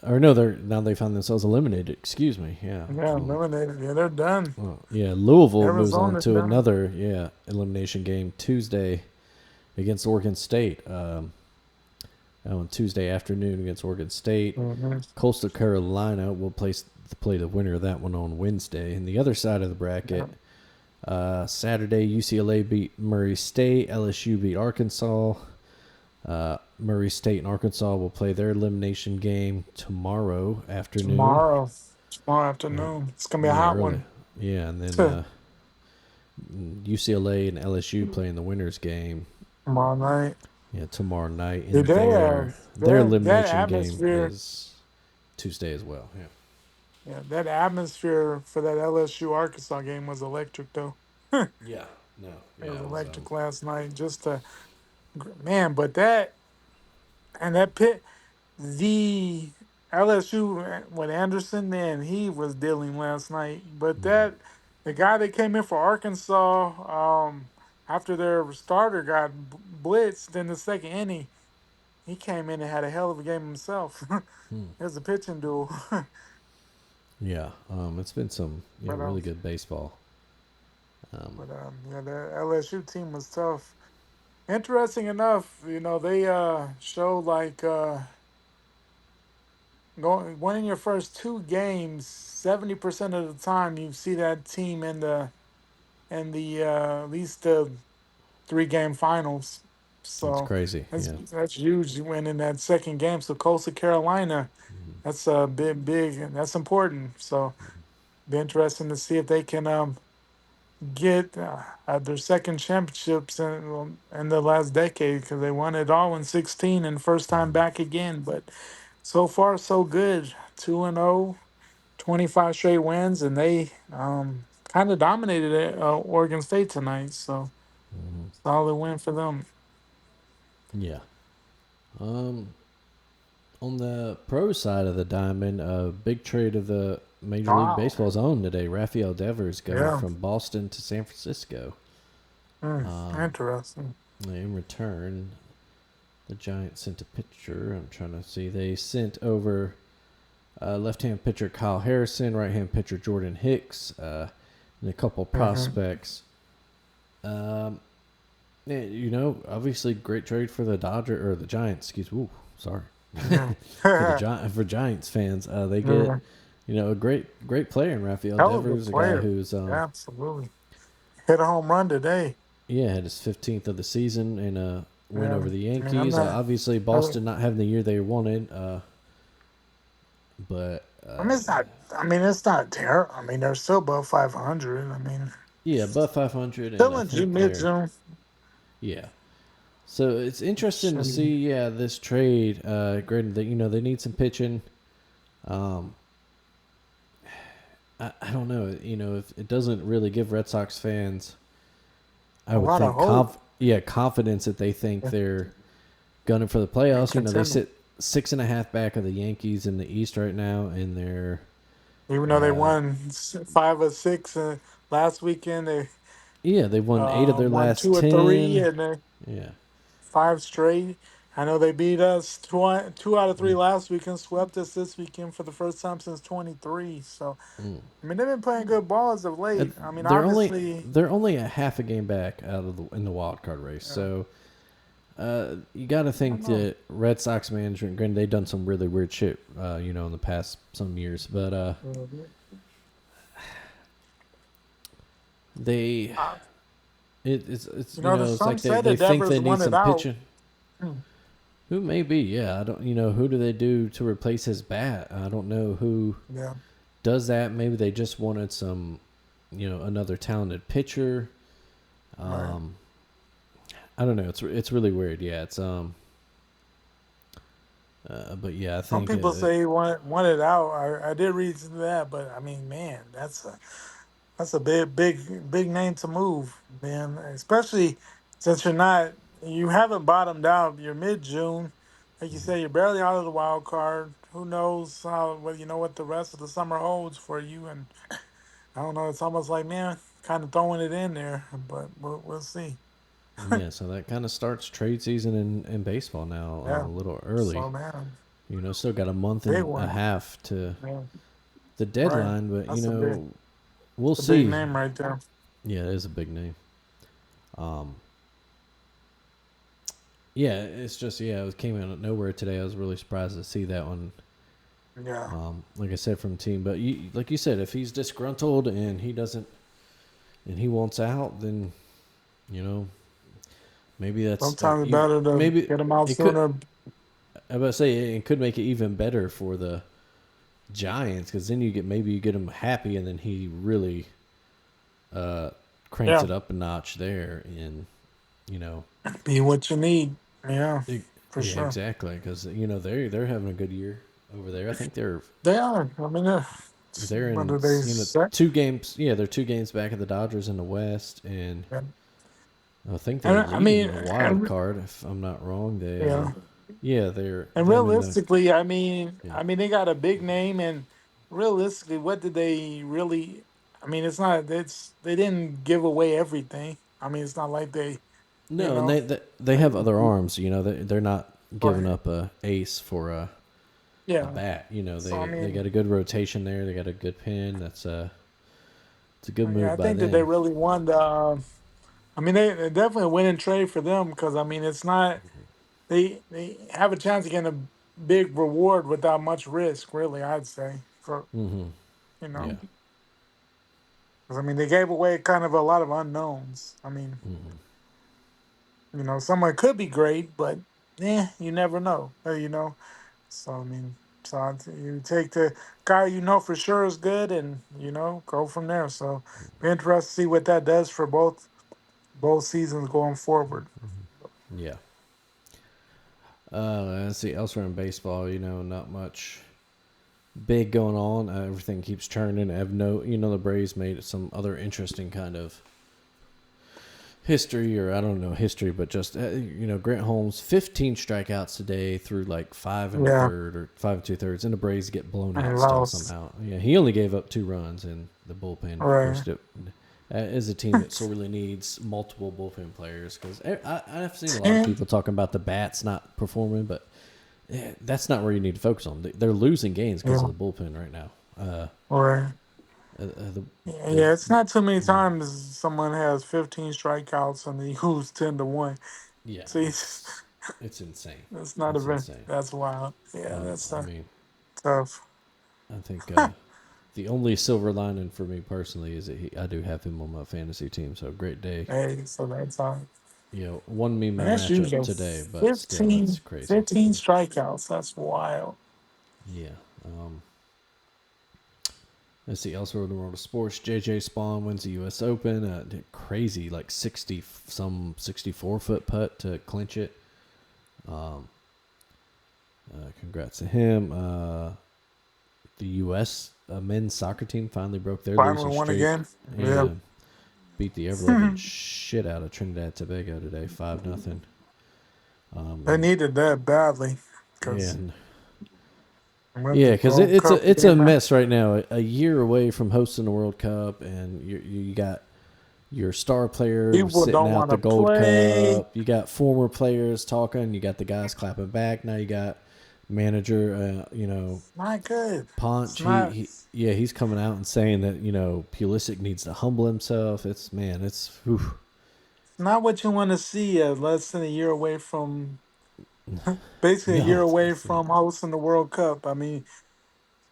S2: no, they found themselves eliminated. Excuse me. Yeah.
S3: yeah, eliminated. Yeah, they're done.
S2: Well, yeah. Louisville moves on
S3: Arizona's
S2: to
S3: done.
S2: another elimination game Tuesday against Oregon State. On Tuesday afternoon against Oregon State.
S3: Mm-hmm.
S2: Coastal Carolina will play the winner of that one on Wednesday. And the other side of the
S3: Yeah.
S2: bracket, Saturday, UCLA beat Murray State. LSU beat Arkansas. Murray State and Arkansas will play their elimination game tomorrow afternoon.
S3: Tomorrow
S2: Uh,
S3: afternoon. It's gonna be a
S2: yeah,
S3: hot
S2: early.
S3: one.
S2: Yeah, and then UCLA and LSU playing the winners game.
S3: Tomorrow night.
S2: Yeah, tomorrow night,
S3: Did
S2: and
S3: they
S2: their
S3: that
S2: elimination game
S3: atmosphere?
S2: is Tuesday as well. Yeah.
S3: Yeah, that atmosphere for that LSU Arkansas game was electric though. It
S2: Yeah. No. Yeah,
S3: was
S2: it was.
S3: electric last night. Just man, but that and that pit the LSU with Anderson, man, he was dealing last night. But that the guy that came in for Arkansas, after their starter got blitzed in the second inning, he came in and had a hell of a game himself. It was a pitching duel.
S2: Yeah. It's been some
S3: but
S2: really good baseball.
S3: yeah, the LSU team was tough. Interesting enough, they showed like going winning your first two games, 70% of the time you see that team in the at least the 3 game finals.
S2: It's
S3: So
S2: crazy.
S3: that's
S2: Yeah.
S3: that's huge winning that second game. So Coastal Carolina, that's a big, and that's important. So be interesting to see if they can get their second championships in the last decade, because they won it all in 16 and first time back again. But so far so good, 2-0, 25 straight wins, and they kind of dominated Oregon State tonight. So solid win for them.
S2: Yeah. Um, on the pro side of the diamond, a big trade of the Major League
S3: Wow.
S2: Baseball's own today. Rafael Devers going
S3: Yeah.
S2: from Boston to San Francisco.
S3: Interesting.
S2: In return, the Giants sent a pitcher. I'm trying to see. They sent over left-hand pitcher Kyle Harrison, right-hand pitcher Jordan Hicks, and a couple
S3: Hmm.
S2: prospects. Um, obviously great trade for the Giants. Excuse me. Ooh, sorry.
S3: Yeah.
S2: For Giants fans, they get
S3: Yeah.
S2: a great player in Rafael
S3: Hell of a
S2: Devers, a guy
S3: player.
S2: who's
S3: Absolutely. Hit a home run today.
S2: had his 15th of the season and a win
S3: Yeah.
S2: over the
S3: I mean, I'm
S2: Yankees.
S3: not.
S2: Obviously,
S3: I
S2: Boston not having the year they wanted, but
S3: I mean, it's not. I mean, it's not terrible. I mean, they're still above 500. I mean,
S2: yeah, above 500, and
S3: still
S2: I
S3: in
S2: think
S3: mid
S2: they're
S3: June.
S2: yeah. So it's interesting to
S3: Shouldn't-
S2: see, this trade. Granted that they need some pitching. Um, I don't know. If it doesn't really give Red Sox fans, I
S3: A
S2: would
S3: lot of
S2: think
S3: hope
S2: confidence that they think they're gunning for the
S3: and
S2: playoffs. They
S3: contending.
S2: sit 6.5 back of the Yankees in the East right now, and they're
S3: Even though they
S2: uh,
S3: won 5 or 6 last weekend, they
S2: they've won 8 of their
S3: won
S2: last
S3: 2 or 3,
S2: 10.
S3: and then
S2: Yeah.
S3: 5 straight. I know they beat us 2 out of 3 last weekend, swept us this weekend for the first time since 23. So I mean, they've been playing good ball as of late. I mean,
S2: They're only
S3: obviously,
S2: they're only a half a game back out of in the wild card race. So you got to
S3: I don't
S2: think
S3: know.
S2: that Red Sox management, granted, they've done some really weird shit, in the past some years, but
S3: Mhm.
S2: they
S3: Uh,
S2: it's it's
S3: some
S2: like
S3: said
S2: they
S3: that
S2: think they
S3: Devers
S2: need
S3: won it
S2: some
S3: out.
S2: pitching.
S3: Hmm.
S2: Who may be? Yeah, I don't. Who do they do to replace his bat? I don't know who
S3: Yeah,
S2: does that. Maybe they just wanted some, another talented pitcher.
S3: right.
S2: Um, I don't know. It's really weird. Yeah, it's but yeah, I
S3: Some
S2: think
S3: people say he won it out. I did read that, but I mean, man, that's a big name to move, man. Especially since you haven't bottomed out. You're mid June, like you say, you're barely out of the wild card. Who knows what the rest of the summer holds for you? And I don't know. It's almost like, man. kind of throwing it in there, but we'll see.
S2: Yeah, so that kind of starts trade season in baseball now a
S3: Yeah.
S2: little
S3: So
S2: early.
S3: man,
S2: Still got a month
S3: big
S2: and a
S3: one.
S2: half to
S3: Yeah.
S2: the
S3: Right.
S2: deadline, but
S3: That's a big,
S2: we'll
S3: a big
S2: see.
S3: name right there.
S2: Yeah, it is a big name. Um, yeah, it's just it came out of nowhere today. I was really surprised to see that one.
S3: Yeah.
S2: Like I said, from the team, but like you said, if he's disgruntled and he wants out, then you know maybe that's
S3: Sometimes it's better to
S2: maybe
S3: get them out
S2: it could.
S3: sooner.
S2: I was about to say it could make it even better for the Giants because then you get him happy and then he really uh, cranks
S3: Yeah.
S2: it up a notch there and you know
S3: Be what you need. Yeah.
S2: it,
S3: For
S2: yeah,
S3: sure.
S2: exactly because they're having a good year over there. I think
S3: They are. I mean,
S2: they're
S3: what
S2: in
S3: are they set?
S2: 2 games. Yeah, they're 2 games back of the Dodgers in the West, and
S3: Yeah.
S2: I think they're
S3: And I
S2: leading
S3: mean,
S2: the wild card. If I'm not wrong, they
S3: yeah.
S2: yeah they're
S3: And
S2: them and the
S3: realistically, I mean,
S2: yeah.
S3: they got a big name, and realistically, what did they really? I mean, it's not. It's they didn't give away everything. I mean, it's not like they, you
S2: No, and
S3: know,
S2: they have other arms. They're not giving
S3: right?
S2: up a ace for a
S3: Yeah.
S2: bat.
S3: So I
S2: They got
S3: mean,
S2: a good rotation there. They got a good pin. It's a good
S3: yeah, I
S2: move by
S3: think that they
S2: them.
S3: really won the. I mean, they definitely a winning trade for them because I mean, it's not they have a chance of getting a big reward without much risk. Really, I'd say for
S2: Mm-hmm.
S3: you
S2: Yeah.
S3: know, 'cause, I mean, they gave away kind of a lot of unknowns. I mean,
S2: Mm-hmm.
S3: someone could be great, but you never know. So I mean, you take the guy for sure is good, and go from there. So be interested to see what that does for both seasons going forward.
S2: Yeah. Let's see. Elsewhere in baseball, not much big going on. Everything keeps churning. I have the Braves made some other interesting kind of history, or I don't know history, but just Grant Holmes, 15 strikeouts today through like five and a
S3: Yeah,
S2: third or 5 2/3, and the Braves get blown
S3: and
S2: out still
S3: lost.
S2: somehow. Yeah, he only gave up 2 runs in the bullpen.
S3: All
S2: Of
S3: right.
S2: course, is a team that sorely needs multiple bullpen players because I've seen a lot of
S3: Ten.
S2: people talking about the bats not performing, but that's not where you need to focus on. They're losing games because
S3: Yeah.
S2: of the bullpen right now.
S3: All right. Yeah,
S2: The
S3: yeah, it's not too many times someone has 15 strikeouts and they lose 10-1.
S2: yeah,
S3: See,
S2: it's insane.
S3: that's not a
S2: It's
S3: very,
S2: insane.
S3: that's wild. Yeah, that's
S2: I mean,
S3: tough.
S2: I think the only silver lining for me personally is that I do have him on my fantasy team. So great day.
S3: Hey, so that's all.
S2: Won me
S3: And
S2: my
S3: that's
S2: matchup
S3: usually
S2: today, but still, it's
S3: 15,
S2: crazy.
S3: 15 strikeouts. That's wild.
S2: Yeah. Let's see. Elsewhere in the world of sports, JJ Spawn wins the U.S. Open. Crazy, like 64-foot putt to clinch it. Congrats to him. The U.S. Men's soccer team finally broke their losing
S3: Finally won
S2: streak.
S3: again. Yeah.
S2: Yeah, beat the ever loving shit out of Trinidad and Tobago today, 5-0.
S3: They
S2: And
S3: needed that badly
S2: yeah,
S3: because with
S2: yeah,
S3: the
S2: because
S3: Gold Cup
S2: it's a
S3: game,
S2: mess right now. A year away from hosting the World Cup, and you got your star player
S3: people
S2: sitting
S3: don't
S2: out
S3: want
S2: the
S3: to
S2: Gold
S3: play.
S2: Cup. You got former players talking. You got the guys clapping back. Now you got manager.
S3: Not good. It's
S2: Ponch.
S3: not.
S2: He's coming out and saying that Pulisic needs to humble himself. Whew.
S3: Not what you want to see less than a year away from, basically a year
S2: No,
S3: away
S2: it's not.
S3: from hosting the World Cup. I mean,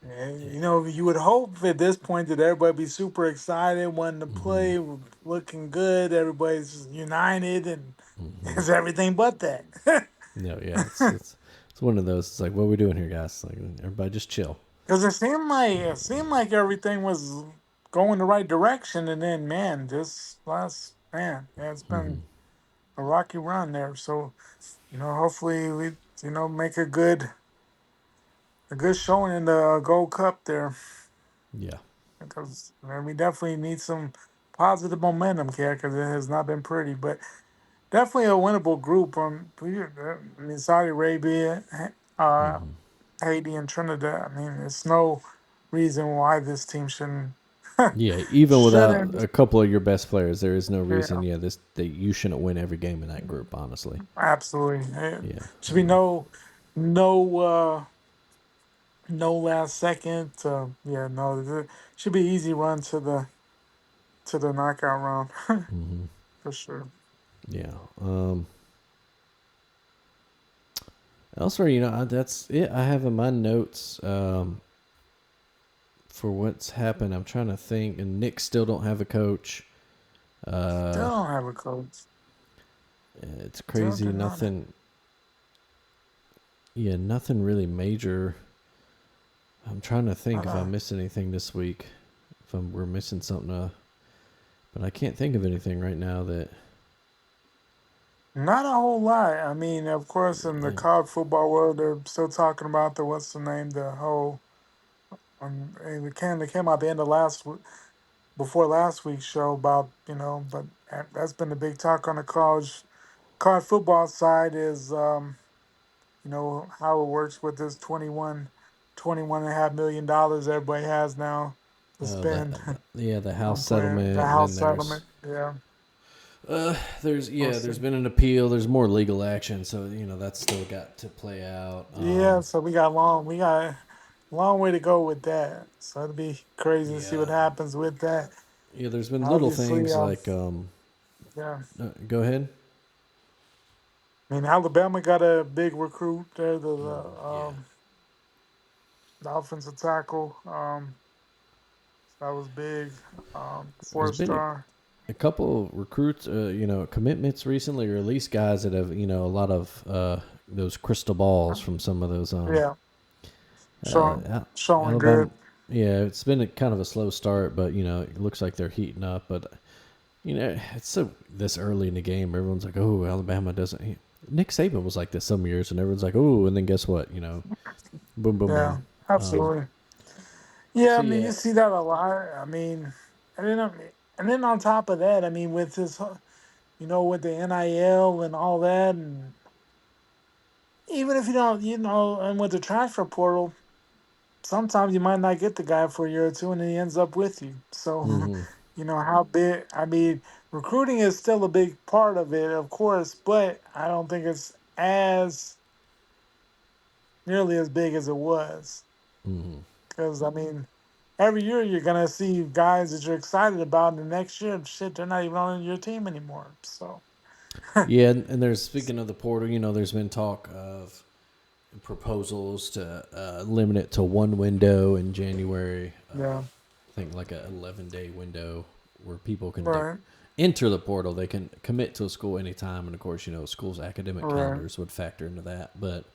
S3: you would hope at this point that everybody be super excited, wanting to
S2: Mm-hmm.
S3: play, looking good, everybody's united, and
S2: Mm-hmm.
S3: it's everything but that.
S2: No, yeah, it's one of those. It's like, what are we doing here, guys? Like, everybody just chill.
S3: Because it seemed like everything was going the right direction, and then man, this last man, yeah, it's been
S2: Mm-hmm.
S3: a rocky run there. So hopefully we make a good showing in the Gold Cup there
S2: Yeah.
S3: because man, we definitely need some positive momentum here because it has not been pretty, but definitely a winnable group. I mean, Saudi Arabia, uh,
S2: Mm-hmm.
S3: Haiti, and Trinidad. I mean, there's no reason why this team shouldn't.
S2: Yeah, even without
S3: Shouldn't.
S2: a couple of your best players, there is no reason.
S3: Yeah,
S2: Yeah, this that you shouldn't win every game in that group. Honestly.
S3: absolutely.
S2: Yeah.
S3: Should be no no last second. Yeah, no. Should be easy run to the knockout round
S2: Mm-hmm.
S3: for sure.
S2: Yeah. Elsewhere, that's it. I have in my notes for what's happened. I'm trying to think, and Knicks still don't have a coach.
S3: Still
S2: Uh,
S3: don't have a coach.
S2: it's
S3: Still
S2: crazy.
S3: do not.
S2: Nothing. Yeah, nothing really major. I'm trying to think if I
S3: Uh,
S2: missed anything this week. If we're missing something, but I can't think of anything right now that.
S3: Not a whole lot. I mean, of course, in the
S2: Yeah,
S3: college football world, they're still talking about the what's the name, the whole. And it came out the end of before last week's show about but that's been the big talk on the college football side is how it works with this 21.5 million everybody has now to spend
S2: the House
S3: on playing the
S2: settlement, and then
S3: house
S2: there's
S3: settlement. Yeah,
S2: there's
S3: we'll see.
S2: been an appeal. There's more legal action, so that's still got to play out.
S3: Yeah, so we got a long way to go with that. So it'll be crazy to see what
S2: Yeah,
S3: happens with that.
S2: yeah. There's been little
S3: Obviously,
S2: things like
S3: yeah.
S2: go ahead.
S3: I mean, Alabama got a big recruit there,
S2: Yeah,
S3: the offensive tackle. That was big.
S2: there's
S3: Four
S2: been
S3: star.
S2: a couple of recruits, commitments recently, or at least guys that have a lot of those crystal balls from some of those
S3: Yeah, showing
S2: Alabama.
S3: good.
S2: Yeah, it's been kind of a slow start, but it looks like they're heating up. But it's so this early in the game, everyone's like, "Oh, Alabama doesn't." Nick Saban was like this some years, and everyone's like, "Oh," and then guess what? Boom, boom, boom.
S3: Yeah,
S2: Um,
S3: absolutely. Yeah,
S2: so
S3: I mean,
S2: yeah,
S3: you see that a lot. I mean, and then on top of that, I mean, with this, with the NIL and all that, and even if you don't, and with the transfer portal, sometimes you might not get the guy for a year or two, and then he ends up with you. So,
S2: mm-hmm,
S3: how big? I mean, recruiting is still a big part of it, of course, but I don't think it's as nearly as big as it was.
S2: mm-hmm.
S3: Because I mean, every year you're gonna see guys that you're excited about, and the next year, shit, they're not even on your team anymore. So,
S2: Yeah, and there's speaking of the portal, there's been talk of proposals to limit it to one window in January.
S3: yeah,
S2: I think like a 11-day window where people can
S3: right,
S2: enter the portal. They can commit to a school anytime, and of course, schools' academic
S3: right,
S2: calendars would factor into that. But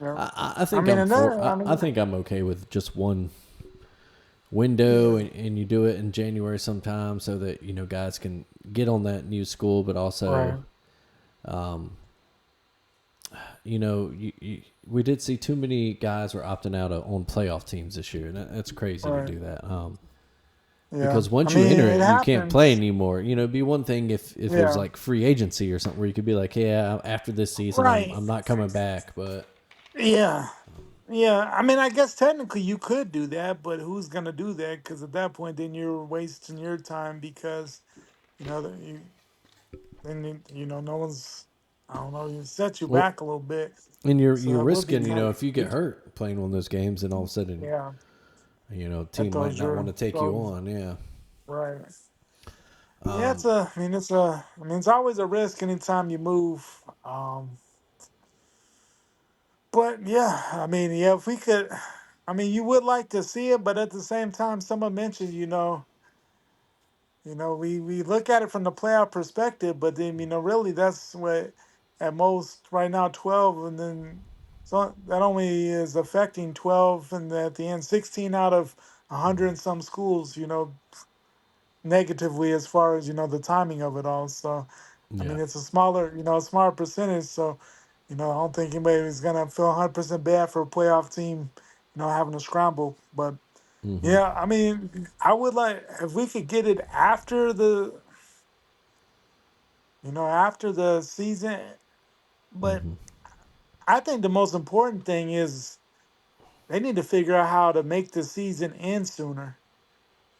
S3: yeah.
S2: I
S3: I
S2: think
S3: mean,
S2: I'm
S3: and
S2: for.
S3: then I
S2: I
S3: mean,
S2: think I'm okay with just one window,
S3: yeah,
S2: and you do it in January sometime, so that guys can get on that new school, but also
S3: right,
S2: um, we did see too many guys were opting out on playoff teams this year, and that's crazy to
S3: right,
S2: do that.
S3: yeah.
S2: Because
S3: I
S2: once you
S3: mean,
S2: enter
S3: it
S2: it, you can't play
S3: happens.
S2: anymore. It'd be one thing if it was
S3: Yeah,
S2: like free agency or something where you could be like, yeah, after this season,
S3: right.
S2: I'm not coming back. But
S3: Yeah, yeah. I mean, I guess technically you could do that, but who's gonna do that? Because at that point, then you're wasting your time because that no one's. I don't know. You set you
S2: well,
S3: back a little bit,
S2: and
S3: so
S2: you're
S3: that would be
S2: risking,
S3: tough.
S2: if you get hurt playing one of those games, then all of a sudden,
S3: Yeah, that
S2: team might
S3: throws
S2: not want
S3: your
S2: to take you
S3: throws
S2: on. Yeah.
S3: right. Yeah,
S2: Um,
S3: I mean, it's always a risk anytime you move. But yeah, I mean, yeah, if we could, I mean, you would like to see it, but at the same time, someone mentioned, we look at it from the playoff perspective, but then really that's what at most right now 12, and then so that only is affecting 12, and at the end 16 out of 100 and some schools, negatively as far as the timing of it all. So, I
S2: yeah.
S3: mean, it's a smaller percentage. So, I don't think anybody is gonna feel 100% bad for a playoff team, having to scramble. But
S2: Mm-hmm.
S3: yeah, I mean, I would like if we could get it after the season. But
S2: Mm-hmm.
S3: I think the most important thing is they need to figure out how to make the season end sooner.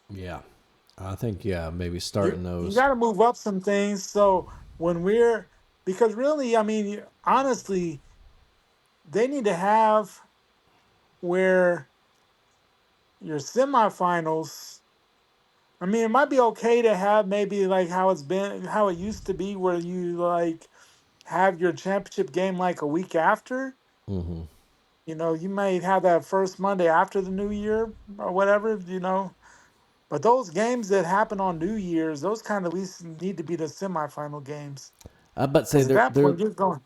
S2: Yeah. I think, maybe
S3: You
S2: starting
S3: you
S2: those.
S3: got to move up some things. So when we're because really, I mean, honestly, they need to have where your semifinals. I mean, it might be okay to have maybe like how it's been, how it used to be, where you like have your championship game like a week after.
S2: Mm-hmm.
S3: You may have that first Monday after the New Year or whatever. But those games that happen on New Year's, those kind of at least need to be the semifinal games.
S2: I about to say
S3: Because at that point, you're going,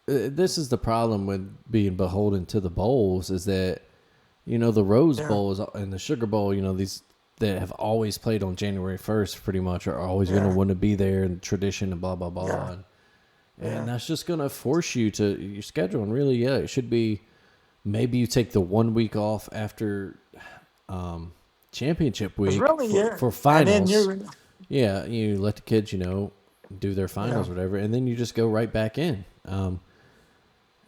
S2: this is the problem with being beholden to the bowls is that, the Rose
S3: yeah,
S2: Bowl and the Sugar Bowl, these that have always played on January 1st pretty much are always going to
S3: yeah,
S2: want to be there and tradition and blah, blah, blah.
S3: yeah,
S2: And
S3: yeah.
S2: that's just going to force you to your schedule. And really, it should be maybe you take the 1 week off after um, championship
S3: Because
S2: week
S3: really, yeah.
S2: for
S3: And then
S2: finals. Yeah, you let the kids, do their
S3: yeah.
S2: finals or whatever, and then you just go right back in.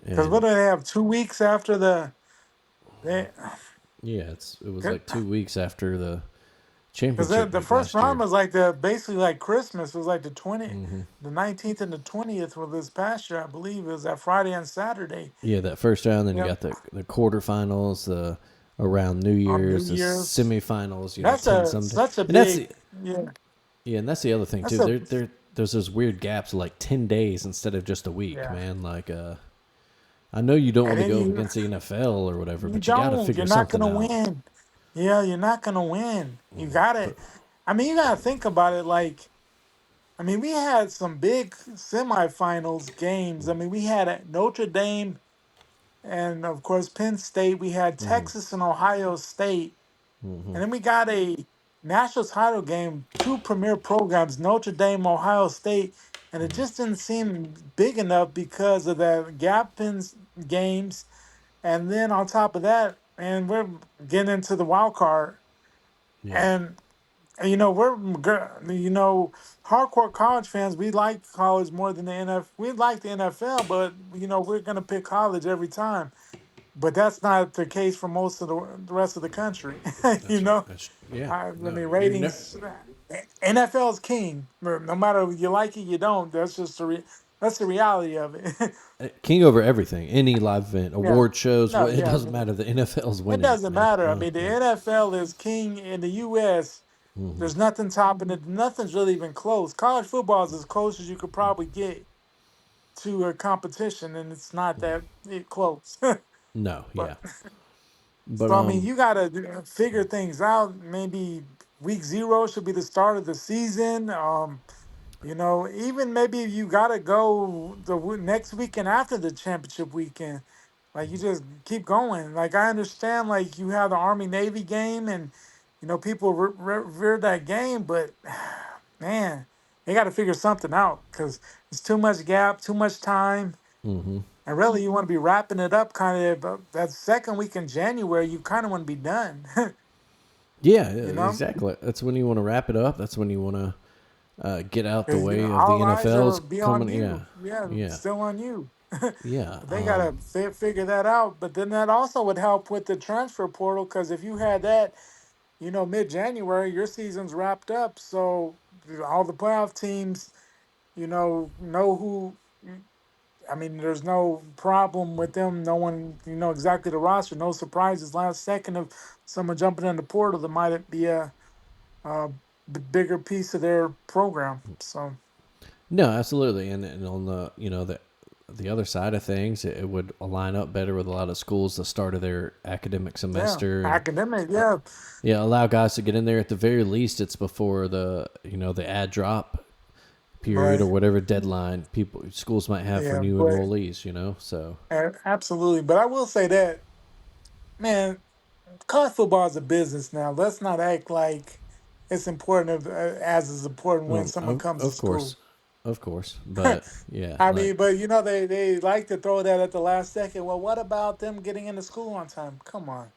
S3: Because what
S2: And
S3: do they have? 2 weeks after they,
S2: yeah, it was like
S3: because
S2: 2 weeks after the
S3: the
S2: championship
S3: the
S2: week
S3: first
S2: last
S3: round
S2: year.
S3: was like basically like Christmas. It was like the 19th and the 20th for this past year, I believe. It was that Friday and Saturday.
S2: Yeah, that first round. Then you
S3: Yep.
S2: got the quarterfinals, the around New
S3: On New
S2: Year's, the
S3: Year's.
S2: semifinals.
S3: That's
S2: 10
S3: a
S2: some,
S3: such a
S2: and that's
S3: big, yeah.
S2: and that's the other thing
S3: That's
S2: too.
S3: a
S2: There's those weird gaps of like 10 days instead of just a week,
S3: yeah.
S2: man. Like I know you don't
S3: And
S2: want to
S3: then
S2: go against the NFL or whatever,
S3: you
S2: but you got to
S3: don't.
S2: figure
S3: You're not
S2: something
S3: gonna
S2: out.
S3: win. Yeah, you're not gonna win. You got
S2: But
S3: it. I mean, you gotta think about it. Like, I mean, we had some big semifinals games. I mean, we had at Notre Dame and of course Penn State. We had Texas and Ohio State, and then we got a national title game. Two premier programs, Notre Dame, Ohio State, and it just didn't seem big enough because of the gap in games. And then on top of that, and we're getting into the wild card,
S2: yeah,
S3: and hardcore college fans. We like college more than the NFL. We like the NFL, but we're gonna pick college every time. But that's not the case for most of the rest of the country. you
S2: that's
S3: know,
S2: that's yeah.
S3: I
S2: No,
S3: mean
S2: you're never
S3: ratings. NFL is king. No matter if you like it, you don't. That's just that's the reality of it.
S2: king over everything. Any live event,
S3: yeah.
S2: award shows,
S3: No.
S2: it
S3: Yeah.
S2: doesn't matter. The NFL's
S3: It
S2: winning it,
S3: doesn't
S2: man.
S3: matter. I mean, the NFL is king in the U.S. There's nothing topping it. Nothing's really even close. College football is as close as you could probably get to a competition, and it's not that close.
S2: No,
S3: but
S2: yeah, but
S3: so I mean, you got to figure things out. Maybe week 0 should be the start of the season. Even maybe you got to go the next weekend after the championship weekend. Like you just keep going. Like I understand, like you have the Army Navy game, and people revere that game, but man, they got to figure something out because it's too much gap, too much time, and really you want to be wrapping it up kind of that second week in January. You kind of want to be done,
S2: yeah,
S3: you know,
S2: exactly. That's when you want to wrap it up. That's when you want to get out the
S3: because
S2: way of the
S3: all eyes are
S2: NFL's
S3: be on
S2: coming. Yeah,
S3: you. Yeah,
S2: yeah,
S3: still on you.
S2: yeah.
S3: They gotta figure that out. But then that also would help with the transfer portal because if you had that, mid January, your season's wrapped up. So all the playoff teams, know who. I mean, there's no problem with them knowing, exactly the roster. No surprises last second of someone jumping in the portal that might be a bigger piece of their program. So
S2: No, absolutely. And on the other side of things, it would line up better with a lot of schools the start of their academic
S3: yeah,
S2: semester, and
S3: academic, yeah,
S2: yeah, allow guys to get in there at the very least. It's before the ad drop period or
S3: right,
S2: whatever deadline people schools might have for
S3: yeah,
S2: new
S3: but
S2: enrollees. So
S3: absolutely. But I will say that, man, college football is a business now. Let's not act like it's important as important when
S2: well,
S3: someone comes to school.
S2: of course, but yeah,
S3: I
S2: like
S3: mean, but they like to throw that at the last second. Well, what about them getting into school on time? Come on,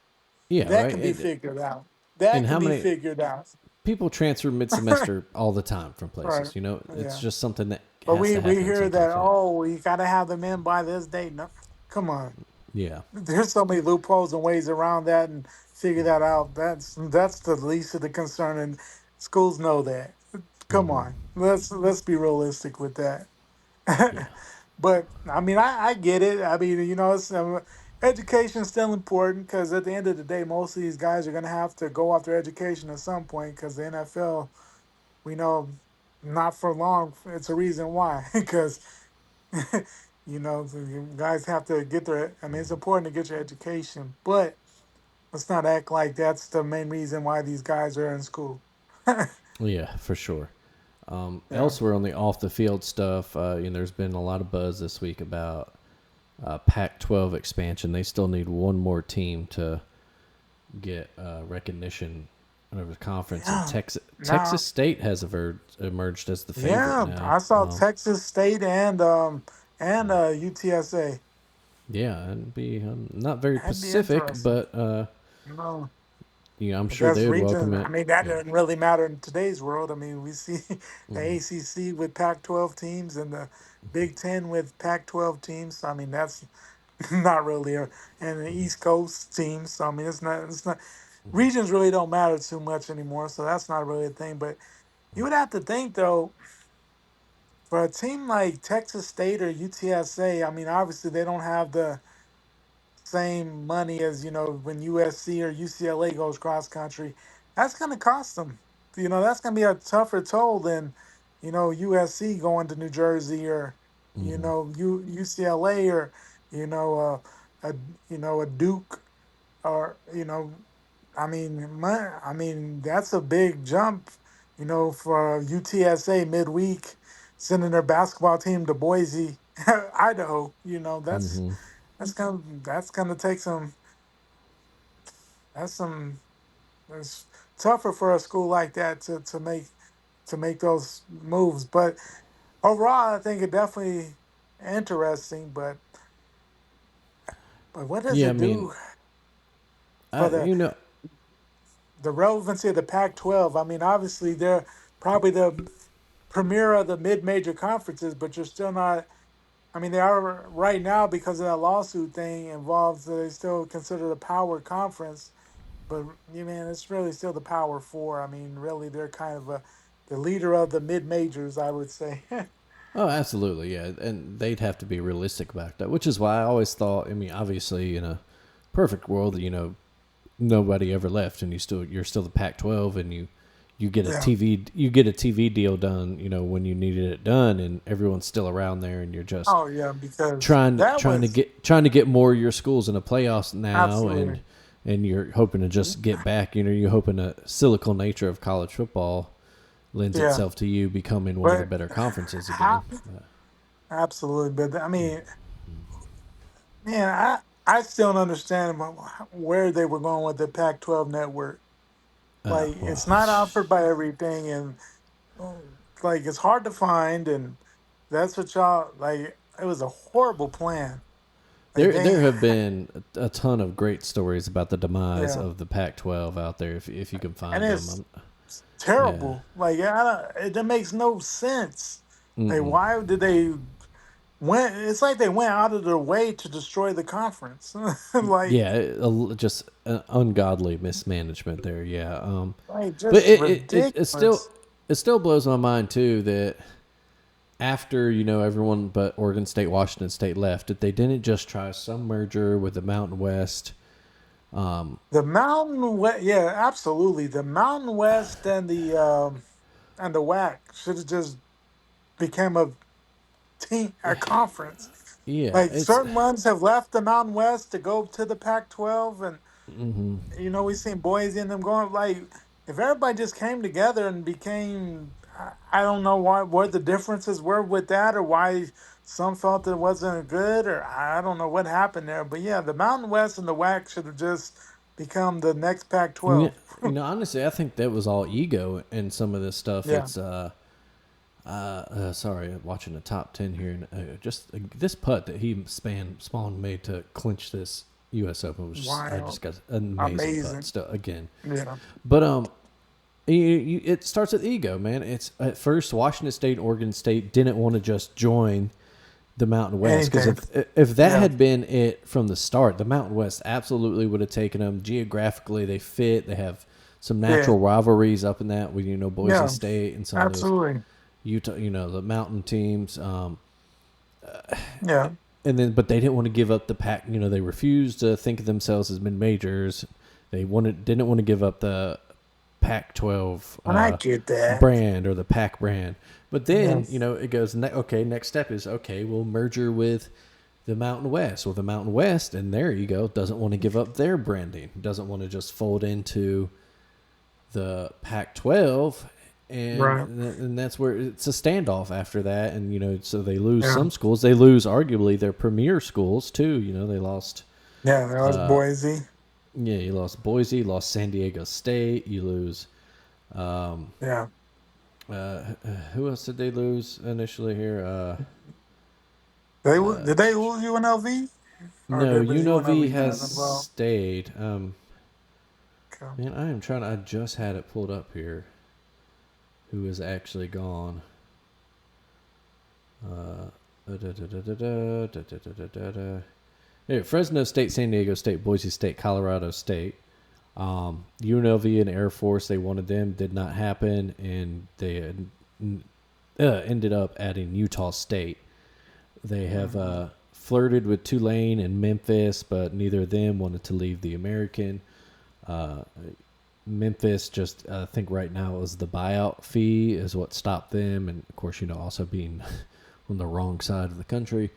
S2: yeah,
S3: that
S2: right.
S3: can be figured out.
S2: And
S3: That can
S2: how
S3: be
S2: many
S3: figured out.
S2: people transfer mid semester all the time from
S3: Right.
S2: places? It's
S3: Yeah.
S2: just something that
S3: But
S2: has
S3: we
S2: to
S3: we
S2: happen
S3: hear that,
S2: sometimes. Yeah.
S3: oh, we got to have them in by this date. No, come on.
S2: Yeah.
S3: There's so many loopholes and ways around that and figure that out. That's the least of the concern, and schools know that. Come
S2: Mm-hmm.
S3: on, let's be realistic with that.
S2: Yeah.
S3: But I mean, I get it. I mean, it's education's still important because at the end of the day, most of these guys are gonna have to go off their education at some point because the NFL, we know, not for long. It's a reason why because the guys have to get their. I mean, it's important to get your education, but let's not act like that's the main reason why these guys are in school.
S2: Yeah, for sure.
S3: Yeah.
S2: Elsewhere on the off the field stuff, there's been a lot of buzz this week about Pac-12 expansion. They still need one more team to get recognition over the conference, and
S3: Yeah.
S2: Texas
S3: Now,
S2: State has emerged as the favorite
S3: yeah,
S2: now.
S3: I saw Texas State and UTSA.
S2: Yeah, and be not very
S3: That'd be
S2: Pacific,
S3: interesting.
S2: but
S3: You know,
S2: I'm sure
S3: because
S2: they would
S3: regions.
S2: welcome
S3: I
S2: it.
S3: mean, that
S2: Yeah.
S3: doesn't really matter in today's world. I mean, we see the
S2: Mm-hmm.
S3: ACC with Pac-12 teams and the Big Ten with Pac-12 teams. I mean, that's not really and the East Coast teams. So I mean, it's not regions really don't matter too much anymore. So that's not really a thing. But you would have to think though, for a team like Texas State or UTSA, I mean, obviously they don't have the same money as when USC or UCLA goes cross country. That's going to cost them. That's going to be a tougher toll than USC going to New Jersey or
S2: Mm-hmm.
S3: UCLA or you know a a Duke or I mean that's a big jump. For UTSA midweek sending their basketball team to Boise, Idaho.
S2: Mm-hmm.
S3: That's gonna take some. That's some. It's tougher for a school like that to make those moves. But overall, I think it definitely interesting. But what does
S2: Yeah, I
S3: it
S2: mean,
S3: do for the
S2: you know,
S3: the relevancy of the Pac-12? I mean, obviously they're probably the premier of the mid-major conferences, but you're still not. I mean, they are right now because of that lawsuit thing involved. They still considered a power conference, but man, it's really still the Power Four. I mean, really, they're kind of the leader of the mid majors, I would say.
S2: oh, absolutely, yeah, and they'd have to be realistic about that, which is why I always thought. I mean, obviously, in a perfect world, nobody ever left, and you're still the Pac-12, and you get a
S3: Yeah.
S2: TV deal done, when you needed it done, and everyone's still around there, and you're just
S3: Oh yeah, because
S2: trying
S3: that
S2: trying to
S3: was
S2: get trying to get more of your schools in the playoffs now,
S3: absolutely.
S2: and you're hoping to just get back. You're hoping the cyclical nature of college football lends
S3: Yeah,
S2: itself to you becoming one of the
S3: but
S2: better conferences again.
S3: how, absolutely. But I mean, man, I still don't understand where they were going with the Pac-12 network. Like,
S2: Well,
S3: it's not offered by everything, and like it's hard to find, and that's what y'all like. It was a horrible plan. Like
S2: there
S3: they,
S2: have been a ton of great stories about the demise
S3: yeah,
S2: of the Pac-12 out there if you can
S3: and
S2: find them.
S3: it's
S2: Yeah.
S3: terrible. Like that makes no sense. Like
S2: Mm-mm.
S3: why did they went? It's like they went out of their way to destroy the conference. like
S2: Yeah, just an ungodly mismanagement there. Yeah, but
S3: just
S2: it still
S3: ridiculous.
S2: it still blows my mind too that after everyone but Oregon State, Washington State left, that they didn't just try some merger with the Mountain West.
S3: The Mountain West, yeah, absolutely. The Mountain West and the WAC should have just became a team, a conference.
S2: Yeah,
S3: Like
S2: it's
S3: certain ones have left the Mountain West to go to the Pac-12, and
S2: mm-hmm.
S3: we've seen Boise and them going. Like if everybody just came together and became, I don't know what the differences were with that, or why some felt it wasn't good, or I don't know what happened there. But yeah, the Mountain West and the WAC should have just become the next
S2: you
S3: Pac-12.
S2: honestly, I think that was all ego and some of this stuff.
S3: Yeah,
S2: It's sorry, watching the top 10 here, and just this putt that Spawn made to clinch this U.S. Open was I
S3: wild,
S2: just got an amazing putt
S3: amazing.
S2: still again.
S3: Yeah,
S2: But it starts with ego, man. It's at first Washington State, Oregon State didn't want to just join the Mountain West, because
S3: anything.
S2: if that
S3: Yeah,
S2: had been it from the start, the Mountain West absolutely would have taken them. Geographically, they fit. They have some
S3: yeah,
S2: natural rivalries up in that with Boise
S3: yeah,
S2: State and some of those
S3: absolutely.
S2: Utah, the mountain teams.
S3: Yeah,
S2: But they didn't want to give up the pack. They refused to think of themselves as mid majors. They didn't want to give up the Pac-12
S3: and I get that.
S2: brand or the Pac brand. But then
S3: Yes.
S2: it goes okay. Next step is okay. We'll merger with the Mountain West. Well, the Mountain West, and there you go, doesn't want to give up their branding. Doesn't want to just fold into the Pac-12,
S3: Right.
S2: and that's where it's a standoff after that. And so they lose
S3: Yeah.
S2: some schools. They lose arguably their premier schools too. They lost.
S3: Yeah, that was Boise.
S2: Yeah, you lost Boise, lost San Diego State. You lose.
S3: Yeah.
S2: Who else did they lose initially here?
S3: Did they lose UNLV? Or
S2: No,
S3: was
S2: UNLV
S3: UNLV
S2: has
S3: done as well?
S2: stayed.
S3: Okay.
S2: Man, I am trying. I just had it pulled up here. Who is actually gone? Yeah, Fresno State, San Diego State, Boise State, Colorado State. UNLV and Air Force, they wanted them, did not happen, and they ended up adding Utah State. They have flirted with Tulane and Memphis, but neither of them wanted to leave the American. Memphis just, I think right now is the buyout fee is what stopped them, and of course, also being on the wrong side of the country.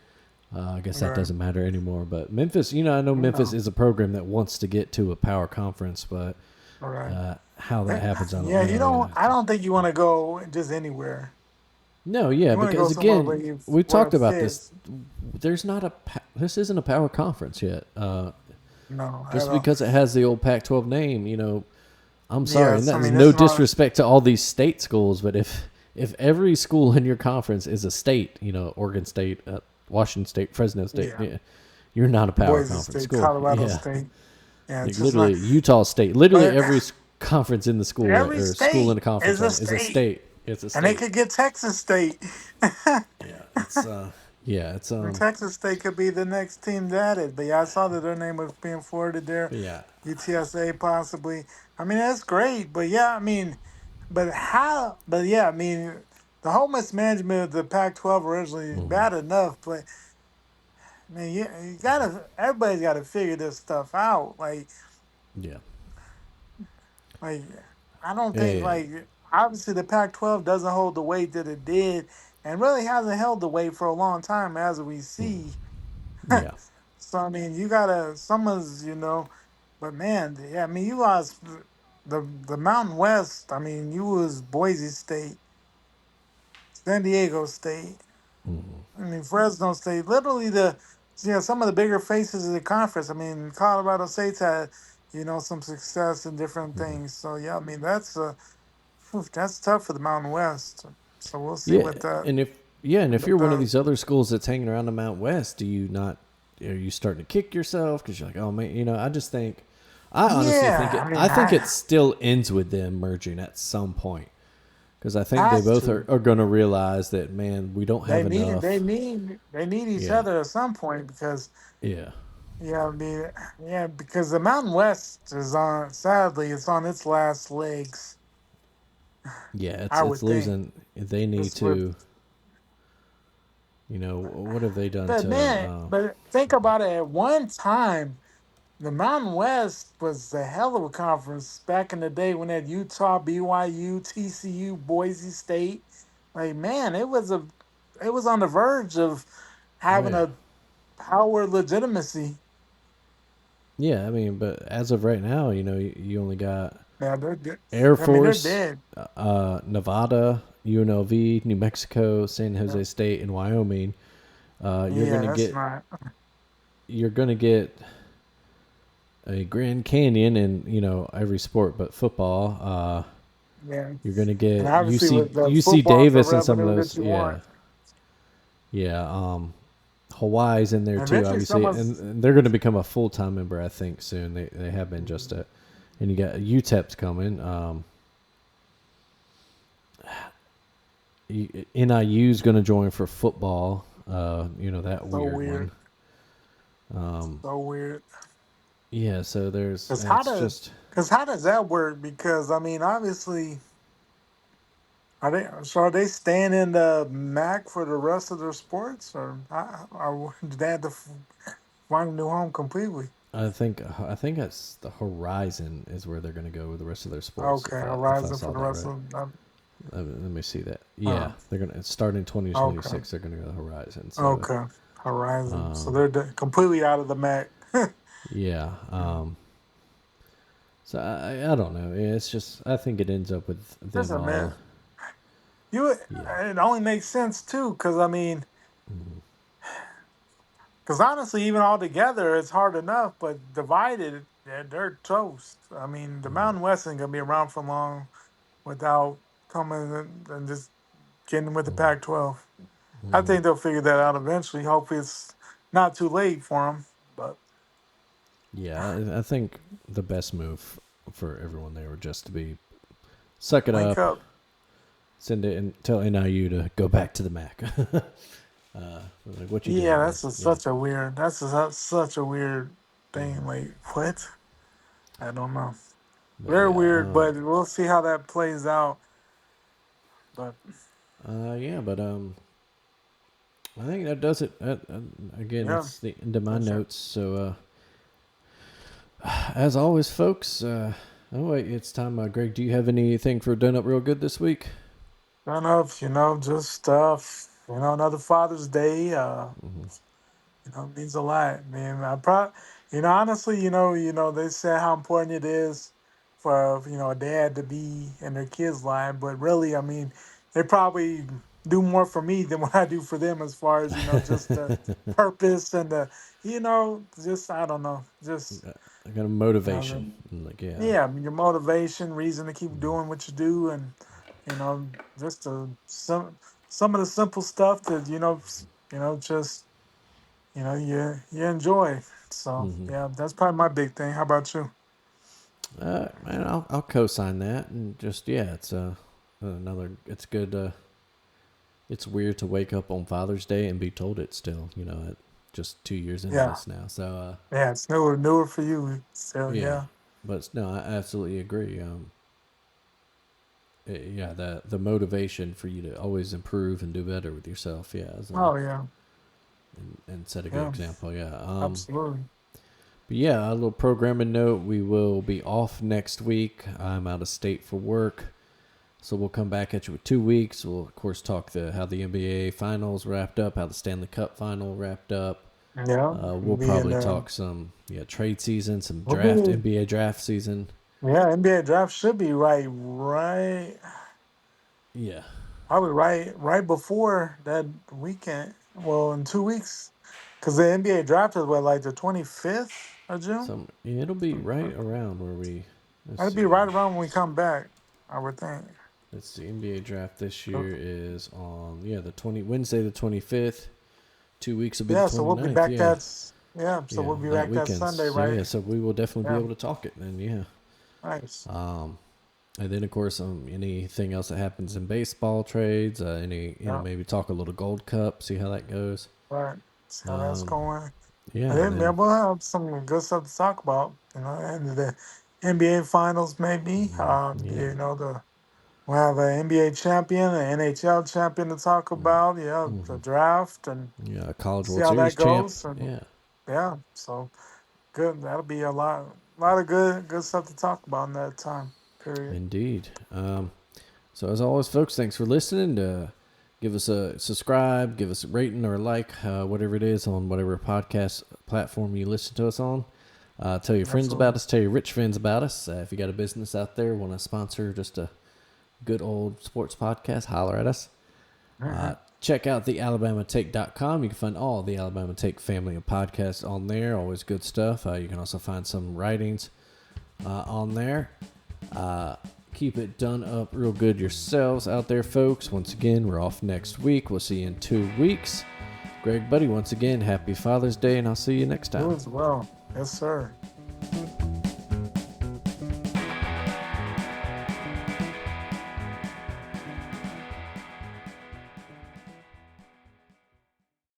S2: I guess that
S3: Right.
S2: doesn't matter anymore. But Memphis, I know Memphis is a program that wants to get to a power conference, but
S3: All right.
S2: how that happens, I don't
S3: Yeah, you
S2: know.
S3: don't. I don't think you want to go just anywhere.
S2: No, yeah,
S3: You want to go
S2: because
S3: somewhere
S2: again, we
S3: where
S2: talked
S3: it
S2: about this.
S3: fits.
S2: There's not this isn't a power conference yet.
S3: No, I
S2: Just
S3: don't.
S2: because it has the old Pac-12 name, I'm sorry, and
S3: Yes, I
S2: that is
S3: mean
S2: no
S3: it's hard.
S2: disrespect to all these state schools, but if every school in your conference is a state, Oregon State, Washington State, Fresno State,
S3: Yeah,
S2: yeah, you're not a power
S3: Boise
S2: conference
S3: State,
S2: school.
S3: Colorado
S2: Yeah,
S3: State. Yeah,
S2: like
S3: it's just not.
S2: literally Utah State, literally
S3: But
S2: every conference in the school
S3: every
S2: or school in
S3: state
S2: the conference
S3: is a
S2: is a
S3: state,
S2: state. It's a
S3: and they
S2: state.
S3: could get Texas State.
S2: Yeah, it's
S3: And Texas State could be the next team that added. But yeah, I saw that their name was being forwarded there.
S2: but yeah.
S3: UTSA possibly. I mean, that's great. But yeah, I mean, but how? But yeah, I mean, the whole mismanagement of the Pac-12 originally
S2: Mhm.
S3: bad enough. But I mean, you gotta. Everybody's got to figure this stuff out.
S2: Yeah.
S3: Like I don't
S2: Yeah,
S3: think
S2: yeah.
S3: obviously the Pac-12 doesn't hold the weight that it did, and really hasn't held the weight for a long time, as we see.
S2: Yeah.
S3: So I mean, you gotta someone's but man, yeah, I mean, you lost the Mountain West. I mean, you was Boise State, San Diego State. I mean, Fresno State. Literally some of the bigger faces of the conference. I mean, Colorado State's had some success in different things. So yeah, I mean that's tough for the Mountain West. So we'll see
S2: Yeah,
S3: what that
S2: and if
S3: what
S2: you're one of
S3: the
S2: these other schools that's hanging around the Mount West, do you not? Are you starting to kick yourself because you're like, oh man, I just think, I honestly think
S3: yeah.
S2: it.
S3: I mean,
S2: I think
S3: I
S2: it still ends with them merging at some point because I think they
S3: has
S2: both
S3: to.
S2: are going to realize that man, we don't
S3: They
S2: have
S3: need it.
S2: enough.
S3: They need each
S2: Yeah,
S3: other at some point because
S2: yeah,
S3: yeah, I mean yeah, because the Mountain West is on. Sadly, it's on its last legs.
S2: yeah.
S3: I
S2: It's
S3: would think.
S2: losing. They need
S3: It's with,
S2: to. What have they done
S3: but
S2: to?
S3: man, but think about it. At one time, the Mountain West was a hell of a conference back in the day when they had Utah, BYU, TCU, Boise State. Like man, it was on the verge of
S2: Oh
S3: having
S2: yeah,
S3: a power legitimacy.
S2: yeah. I mean, but as of right now, you only got
S3: Yeah, they're dead.
S2: Air
S3: I mean, they're
S2: Force,
S3: dead.
S2: Nevada, UNLV, New Mexico, San
S3: Yeah,
S2: Jose State, and Wyoming. You're
S3: yeah,
S2: gonna
S3: that's
S2: get
S3: not.
S2: a Grand Canyon in every sport but football.
S3: Yeah,
S2: You're gonna
S3: and
S2: get
S3: obviously with the
S2: UC
S3: football is the
S2: Davis and some of
S3: revenue that
S2: those.
S3: you
S2: Yeah,
S3: want.
S2: yeah. Hawaii's in there
S3: And
S2: too,
S3: eventually,
S2: obviously,
S3: someone's.
S2: and they're gonna become a full time member, I think, soon. They have been just a, and you got UTEP's coming. NIU's going to join for football. That
S3: So
S2: weird
S3: weird.
S2: one.
S3: So weird.
S2: Yeah, so
S3: Cause
S2: it's just,
S3: how does that work? Because I mean, obviously, are they staying in the MAC for the rest of their sports, or do they have to find a new home completely?
S2: I think it's the Horizon is where they're going to go with the rest of their sports.
S3: Okay,
S2: If I
S3: Horizon for
S2: saw
S3: the
S2: that
S3: rest
S2: right,
S3: of
S2: let me see that. Yeah,
S3: uh,
S2: they're gonna start in
S3: okay,
S2: 2026. They're going to go to the Horizon. So
S3: okay, Horizon. So
S2: um,
S3: they're completely out of the MAC.
S2: yeah.
S3: Yeah.
S2: So I don't know. It's just I think it ends up with them
S3: Listen,
S2: all.
S3: man, you
S2: Yeah.
S3: it only makes sense too, because I mean,
S2: Mhm.
S3: because honestly, even all together, it's hard enough, but divided, they're toast. I mean, the
S2: Mhm.
S3: Mountain West ain't gonna be around for long without coming and just getting with the
S2: Mhm.
S3: Pac-12. I
S2: Mhm.
S3: think they'll figure that out eventually. Hopefully, it's not too late for them. But
S2: Yeah, I think the best move for everyone there would just to be suck it
S3: link
S2: up,
S3: up.
S2: send it, and tell NIU to go back to the MAC. Like, what you
S3: Yeah,
S2: doing, man?
S3: that's
S2: Yeah,
S3: such a weird. Such a weird thing.
S2: hmm
S3: Like what? I don't know.
S2: but
S3: Very
S2: yeah,
S3: weird, but we'll see how that plays out. But
S2: yeah, but I think that does it. Again,
S3: yeah,
S2: that's the end of my
S3: that's it.
S2: notes. So, as always, folks. Oh wait, it's time. Greg, do you have anything for done up real good this week?
S3: Kind of, just stuff. Another Father's Day.
S2: Mm-hmm.
S3: Means a lot, man. Honestly, they said how important it is for, a dad to be in their kid's life, but really, I mean, they probably do more for me than what I do for them as far as, just the purpose and just, I don't know, just,
S2: I got a
S3: you know, the,
S2: motivation. Like, yeah.
S3: yeah, I mean, your motivation, reason to keep
S2: Mm-hmm.
S3: doing what you do, and, just some of the simple stuff that, just you enjoy. So
S2: Mm-hmm.
S3: yeah, that's probably my big thing. How about you?
S2: Man, I'll co-sign that, and just yeah, it's another. It's good. It's weird to wake up on Father's Day and be told it still. At just 2 years into
S3: Yeah,
S2: this now. So
S3: yeah, it's newer for you. So
S2: yeah,
S3: yeah,
S2: but no, I absolutely agree. Yeah, the motivation for you to always improve and do better with yourself. Yeah,
S3: oh yeah,
S2: and set a good
S3: yeah,
S2: example. Yeah.
S3: absolutely.
S2: But yeah, a little programming note. We will be off next week. I'm out of state for work. So we'll come back at you with 2 weeks. We'll of course talk how the NBA finals wrapped up, how the Stanley Cup final wrapped up.
S3: Yeah,
S2: We'll
S3: be in
S2: probably talk some trade season, some
S3: we'll
S2: draft
S3: be
S2: NBA draft season.
S3: yeah, NBA draft should be right,
S2: Yeah,
S3: probably right before that weekend. Well, in 2 weeks, because the NBA draft is what, like the 25th of June.
S2: it'll be right around where we. Let's
S3: That'd be
S2: see.
S3: right around when we come back, I would think.
S2: Let's see. NBA draft this year is on the 20 Wednesday the 25th. 2 weeks will be the
S3: Yeah, so we'll be
S2: 29th.
S3: back
S2: Yeah,
S3: so
S2: yeah,
S3: we'll be
S2: that
S3: back that
S2: weekend.
S3: Sunday,
S2: So
S3: right?
S2: yeah, so we will definitely be
S3: Yeah,
S2: able to talk it then. Yeah.
S3: nice.
S2: And then, of course, anything else that happens in baseball trades,
S3: Yeah,
S2: maybe talk a little Gold Cup, see how that goes.
S3: right. See how that's
S2: Um,
S3: going. And
S2: yeah, and
S3: then
S2: then
S3: we'll have some good stuff to talk about, and the NBA finals maybe.
S2: yeah,
S3: We'll have an NBA champion, an NHL champion to talk about. Yeah, the draft and
S2: yeah, College
S3: see
S2: World
S3: how
S2: Series
S3: that
S2: champ.
S3: goes. And
S2: Yeah,
S3: yeah, so good. That'll be a lot of good stuff to talk about in that time period.
S2: indeed. So as always, folks, thanks for listening. Give us a subscribe, give us a rating or a like, whatever it is on whatever podcast platform you listen to us on. Tell your friends about
S3: Absolutely.
S2: us. Tell your rich friends about us. If you got a business out there, want to sponsor just a good old sports podcast, holler at us. Check out the AlabamaTake.com. You can find all the Alabama Take family of podcasts on there. Always good stuff. You can also find some writings on there. Keep it done up real good yourselves out there, folks. Once again, we're off next week. We'll see you in 2 weeks. Greg, buddy, once again, happy Father's Day, and I'll see you next
S3: You
S2: time.
S3: as well. Yes, sir.